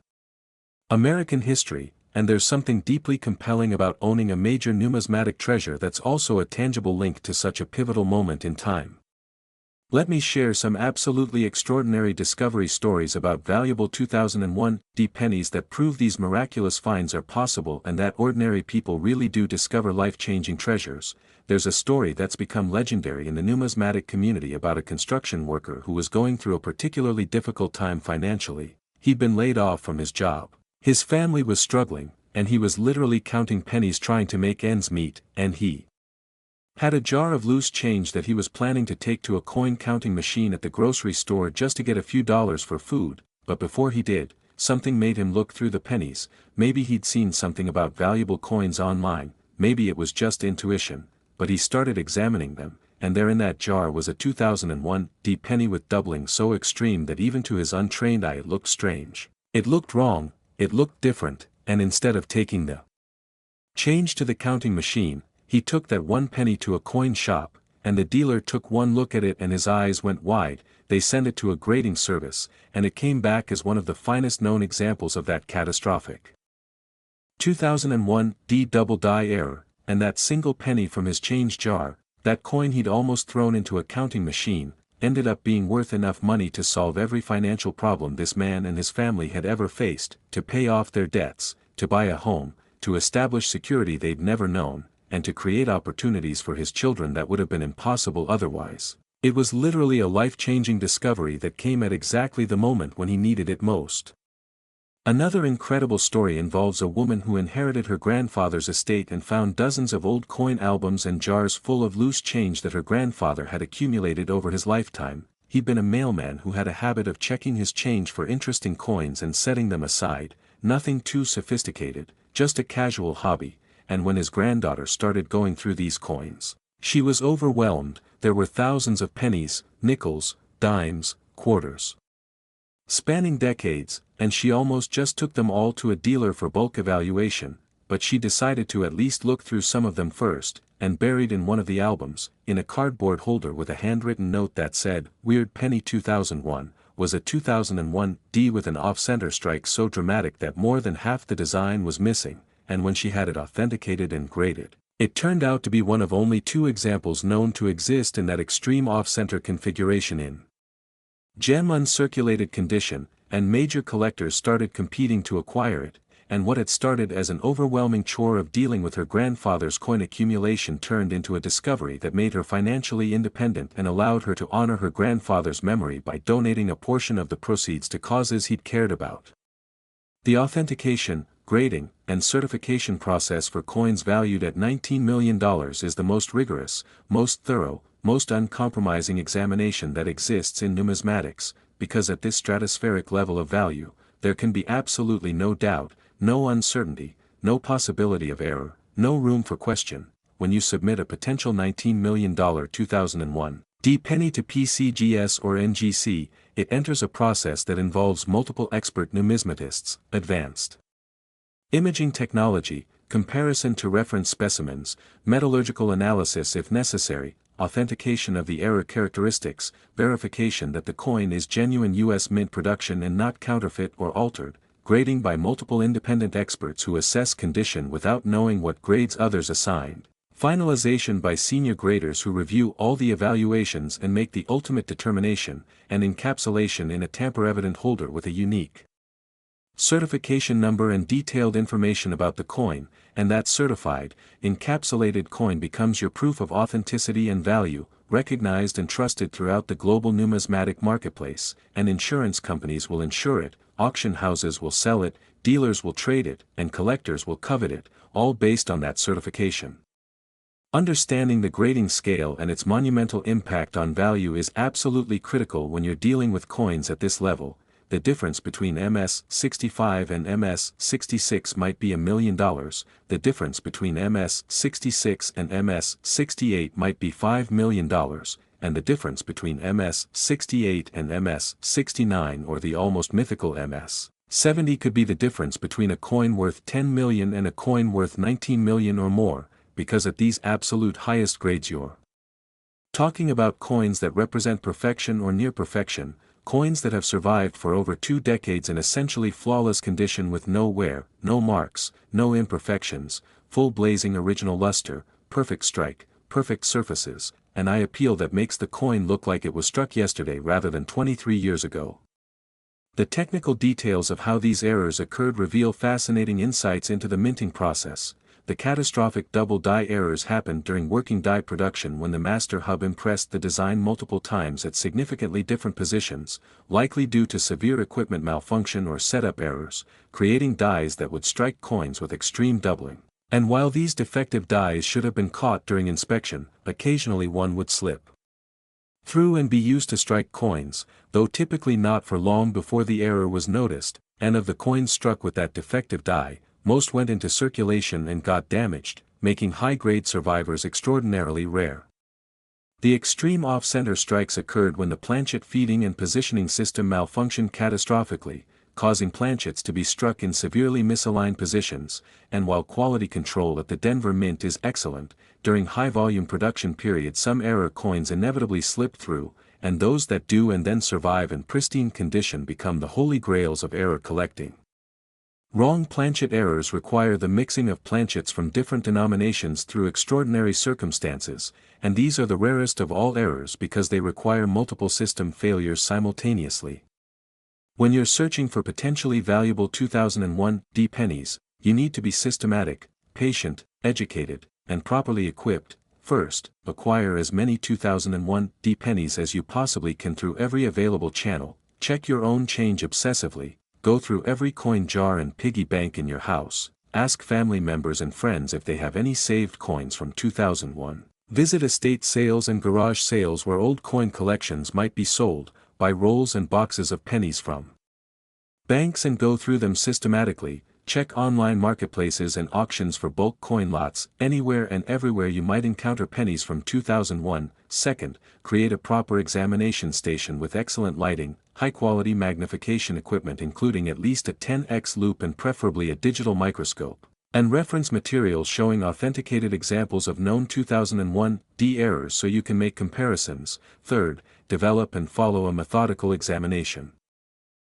American history, and there's something deeply compelling about owning a major numismatic treasure that's also a tangible link to such a pivotal moment in time. Let me share some absolutely extraordinary discovery stories about valuable 2001 pennies that prove these miraculous finds are possible and that ordinary people really do discover life-changing treasures. There's a story that's become legendary in the numismatic community about a construction worker who was going through a particularly difficult time financially. He'd been laid off from his job. His family was struggling, and he was literally counting pennies trying to make ends meet, and he Had a jar of loose change that he was planning to take to a coin counting machine at the grocery store just to get a few dollars for food, but before he did, something made him look through the pennies. Maybe he'd seen something about valuable coins online, maybe it was just intuition, but he started examining them, and there in that jar was a 2001 D penny with doubling so extreme that even to his untrained eye it looked strange. It looked wrong, it looked different, and instead of taking the change to the counting machine, he took that 1 penny to a coin shop, and the dealer took one look at it and his eyes went wide. They sent it to a grading service, and it came back as one of the finest known examples of that catastrophic 2001 D double die error, and that single penny from his change jar, that coin he'd almost thrown into a counting machine, ended up being worth enough money to solve every financial problem this man and his family had ever faced, to pay off their debts, to buy a home, to establish security they'd never known, and to create opportunities for his children that would have been impossible otherwise. It was literally a life-changing discovery that came at exactly the moment when he needed it most. Another incredible story involves a woman who inherited her grandfather's estate and found dozens of old coin albums and jars full of loose change that her grandfather had accumulated over his lifetime. He'd been a mailman who had a habit of checking his change for interesting coins and setting them aside, nothing too sophisticated, just a casual hobby. And when his granddaughter started going through these coins, she was overwhelmed. There were thousands of pennies, nickels, dimes, quarters, spanning decades, and she almost just took them all to a dealer for bulk evaluation, but she decided to at least look through some of them first, and buried in one of the albums, in a cardboard holder with a handwritten note that said, "Weird Penny 2001, was a 2001 D with an off-center strike so dramatic that more than half the design was missing, and when she had it authenticated and graded, it turned out to be one of only 2 examples known to exist in that extreme off-center configuration in gem uncirculated condition, and major collectors started competing to acquire it, and what had started as an overwhelming chore of dealing with her grandfather's coin accumulation turned into a discovery that made her financially independent and allowed her to honor her grandfather's memory by donating a portion of the proceeds to causes he'd cared about. The authentication, grading, and certification process for coins valued at $19 million is the most rigorous, most thorough, most uncompromising examination that exists in numismatics, because at this stratospheric level of value, there can be absolutely no doubt, no uncertainty, no possibility of error, no room for question. When you submit a potential $19 million 2001 D penny to PCGS or NGC, it enters a process that involves multiple expert numismatists, advanced imaging technology, comparison to reference specimens, metallurgical analysis if necessary, authentication of the error characteristics, verification that the coin is genuine U.S. Mint production and not counterfeit or altered, grading by multiple independent experts who assess condition without knowing what grades others assigned, finalization by senior graders who review all the evaluations and make the ultimate determination, and encapsulation in a tamper-evident holder with a unique certification number and detailed information about the coin, and that certified, encapsulated coin becomes your proof of authenticity and value, recognized and trusted throughout the global numismatic marketplace, and insurance companies will insure it, auction houses will sell it, dealers will trade it, and collectors will covet it, all based on that certification. Understanding the grading scale and its monumental impact on value is absolutely critical when you're dealing with coins at this level. The difference between MS-65 and MS-66 might be $1 million, the difference between MS-66 and MS-68 might be $5 million, and the difference between MS-68 and MS-69 or the almost mythical MS-70 could be the difference between a coin worth $10 million and a coin worth $19 million or more, because at these absolute highest grades you're talking about coins that represent perfection or near perfection, coins that have survived for over 2 decades in essentially flawless condition with no wear, no marks, no imperfections, full blazing original luster, perfect strike, perfect surfaces, an eye appeal that makes the coin look like it was struck yesterday rather than 23 years ago. The technical details of how these errors occurred reveal fascinating insights into the minting process. The catastrophic double die errors happened during working die production when the master hub impressed the design multiple times at significantly different positions, likely due to severe equipment malfunction or setup errors, creating dies that would strike coins with extreme doubling. And while these defective dies should have been caught during inspection, occasionally one would slip through and be used to strike coins, though typically not for long before the error was noticed, and of the coins struck with that defective die, most went into circulation and got damaged, making high-grade survivors extraordinarily rare. The extreme off-center strikes occurred when the planchet feeding and positioning system malfunctioned catastrophically, causing planchets to be struck in severely misaligned positions, and while quality control at the Denver Mint is excellent, during high-volume production periods some error coins inevitably slip through, and those that do and then survive in pristine condition become the holy grails of error collecting. Wrong planchet errors require the mixing of planchets from different denominations through extraordinary circumstances, and these are the rarest of all errors because they require multiple system failures simultaneously. When you're searching for potentially valuable 2001 D pennies, you need to be systematic, patient, educated, and properly equipped. First, acquire as many 2001 D pennies as you possibly can through every available channel, check your own change obsessively, go through every coin jar and piggy bank in your house, ask family members and friends if they have any saved coins from 2001. Visit estate sales and garage sales where old coin collections might be sold, buy rolls and boxes of pennies from banks and go through them systematically, check online marketplaces and auctions for bulk coin lots. Anywhere and everywhere you might encounter pennies from 2001. Second, create a proper examination station with excellent lighting, high-quality magnification equipment including at least a 10x loupe and preferably a digital microscope, and reference materials showing authenticated examples of known 2001 D errors so you can make comparisons. Third, develop and follow a methodical examination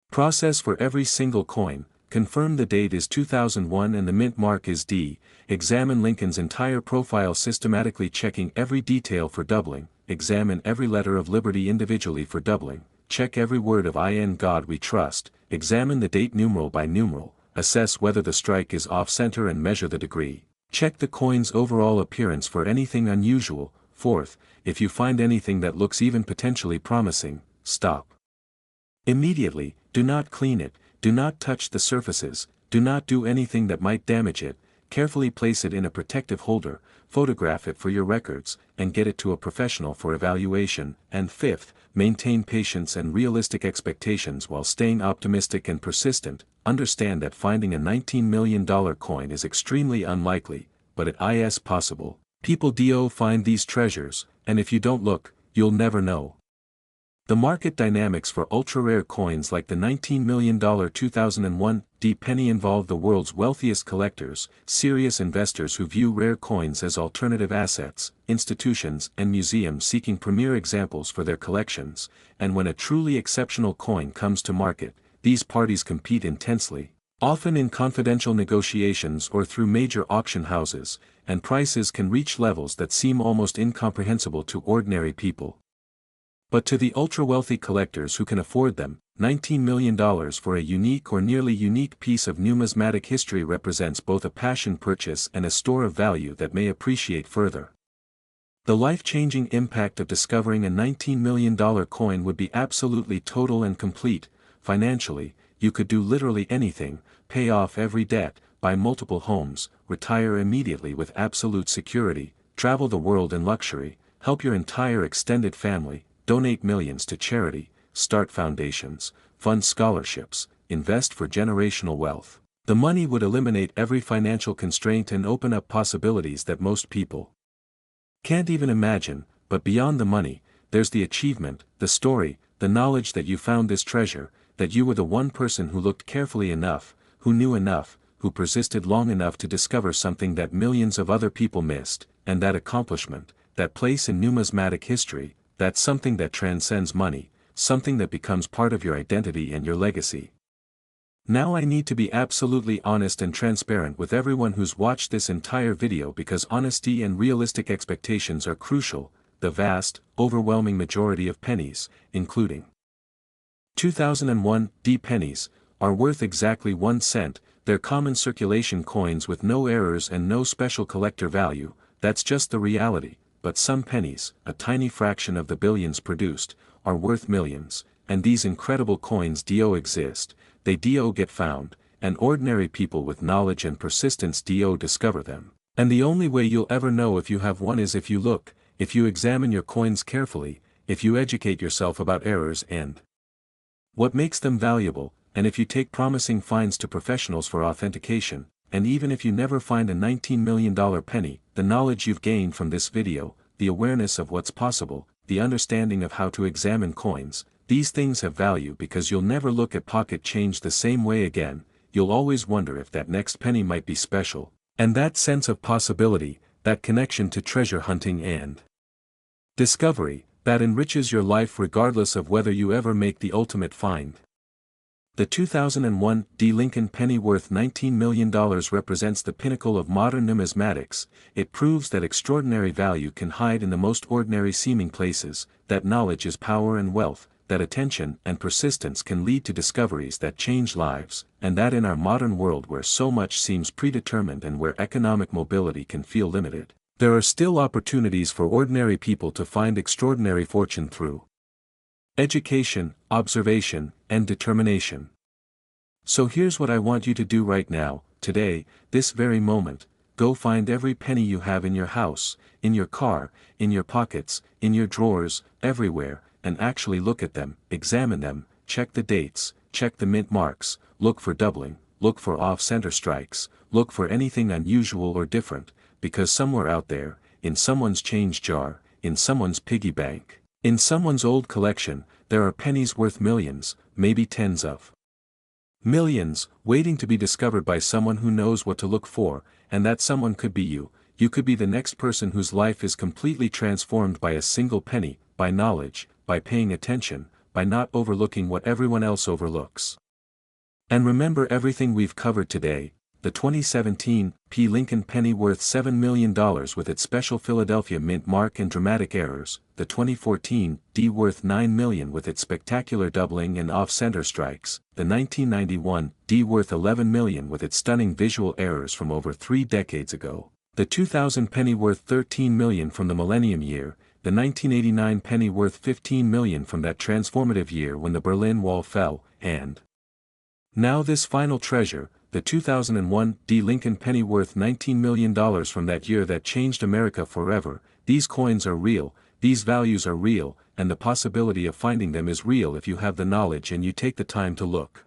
process for every single coin. Confirm the date is 2001 and the mint mark is D. Examine Lincoln's entire profile systematically checking every detail for doubling. Examine every letter of Liberty individually for doubling. Check every word of In God We Trust. Examine the date numeral by numeral. Assess whether the strike is off-center and measure the degree. Check the coin's overall appearance for anything unusual. Fourth, if you find anything that looks even potentially promising, stop immediately. Do not clean it. Do not touch the surfaces, do not do anything that might damage it, carefully place it in a protective holder, photograph it for your records, and get it to a professional for evaluation. And fifth, maintain patience and realistic expectations while staying optimistic and persistent. Understand that finding a $19 million coin is extremely unlikely, but it is possible. People do find these treasures, and if you don't look, you'll never know. The market dynamics for ultra-rare coins like the $19 million 2001 D penny involve the world's wealthiest collectors, serious investors who view rare coins as alternative assets, institutions and museums seeking premier examples for their collections, and when a truly exceptional coin comes to market, these parties compete intensely, often in confidential negotiations or through major auction houses, and prices can reach levels that seem almost incomprehensible to ordinary people. But to the ultra-wealthy collectors who can afford them, $19 million for a unique or nearly unique piece of numismatic history represents both a passion purchase and a store of value that may appreciate further. The life-changing impact of discovering a $19 million coin would be absolutely total and complete. Financially, you could do literally anything, pay off every debt, buy multiple homes, retire immediately with absolute security, travel the world in luxury, help your entire extended family, donate millions to charity, start foundations, fund scholarships, invest for generational wealth. The money would eliminate every financial constraint and open up possibilities that most people can't even imagine. But beyond the money, there's the achievement, the story, the knowledge that you found this treasure, that you were the one person who looked carefully enough, who knew enough, who persisted long enough to discover something that millions of other people missed, and that accomplishment, that place in numismatic history, that's something that transcends money, something that becomes part of your identity and your legacy. Now I need to be absolutely honest and transparent with everyone who's watched this entire video because honesty and realistic expectations are crucial. The vast, overwhelming majority of pennies, including 2001 D pennies, are worth exactly 1 cent. They're common circulation coins with no errors and no special collector value. That's just the reality. But some pennies, a tiny fraction of the billions produced, are worth millions, and these incredible coins do exist. They do get found, and ordinary people with knowledge and persistence do discover them. And the only way you'll ever know if you have one is if you look, if you examine your coins carefully, if you educate yourself about errors and what makes them valuable, and if you take promising finds to professionals for authentication, and even if you never find a $19 million penny, the knowledge you've gained from this video, the awareness of what's possible, the understanding of how to examine coins, these things have value because you'll never look at pocket change the same way again, you'll always wonder if that next penny might be special, and that sense of possibility, that connection to treasure hunting and discovery, that enriches your life regardless of whether you ever make the ultimate find. The 2001 D. Lincoln penny worth $19 million represents the pinnacle of modern numismatics. It proves that extraordinary value can hide in the most ordinary seeming places, that knowledge is power and wealth, that attention and persistence can lead to discoveries that change lives, and that in our modern world where so much seems predetermined and where economic mobility can feel limited, there are still opportunities for ordinary people to find extraordinary fortune through education, observation, and determination. So here's what I want you to do right now, today, this very moment: go find every penny you have in your house, in your car, in your pockets, in your drawers, everywhere, and actually look at them, examine them, check the dates, check the mint marks, look for doubling, look for off-center strikes, look for anything unusual or different, because somewhere out there, in someone's change jar, in someone's piggy bank, in someone's old collection, there are pennies worth millions, maybe tens of millions, waiting to be discovered by someone who knows what to look for, and that someone could be you. You could be the next person whose life is completely transformed by a single penny, by knowledge, by paying attention, by not overlooking what everyone else overlooks. And remember everything we've covered today: the 2017 P. Lincoln penny worth $7 million with its special Philadelphia mint mark and dramatic errors, the 2014 D worth $9 million with its spectacular doubling and off-center strikes, the 1991 D worth $11 million with its stunning visual errors from over 3 decades ago, the 2000 penny worth $13 million from the millennium year, the 1989 penny worth $15 million from that transformative year when the Berlin Wall fell, and now this final treasure, the 2001 D. Lincoln penny worth $19 million from that year that changed America forever. These coins are real, these values are real, and the possibility of finding them is real if you have the knowledge and you take the time to look.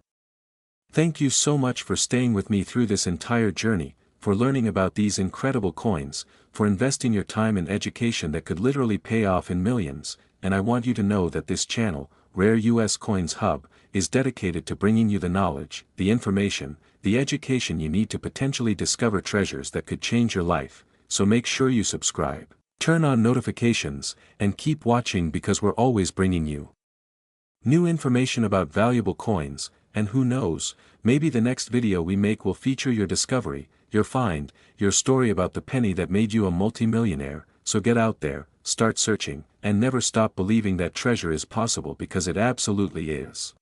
Thank you so much for staying with me through this entire journey, for learning about these incredible coins, for investing your time in education that could literally pay off in millions, and I want you to know that this channel, Rare US Coins Hub, is dedicated to bringing you the knowledge, the information, the education you need to potentially discover treasures that could change your life, so make sure you subscribe, turn on notifications, and keep watching because we're always bringing you new information about valuable coins, and who knows, maybe the next video we make will feature your discovery, your find, your story about the penny that made you a multimillionaire. So get out there, start searching, and never stop believing that treasure is possible because it absolutely is.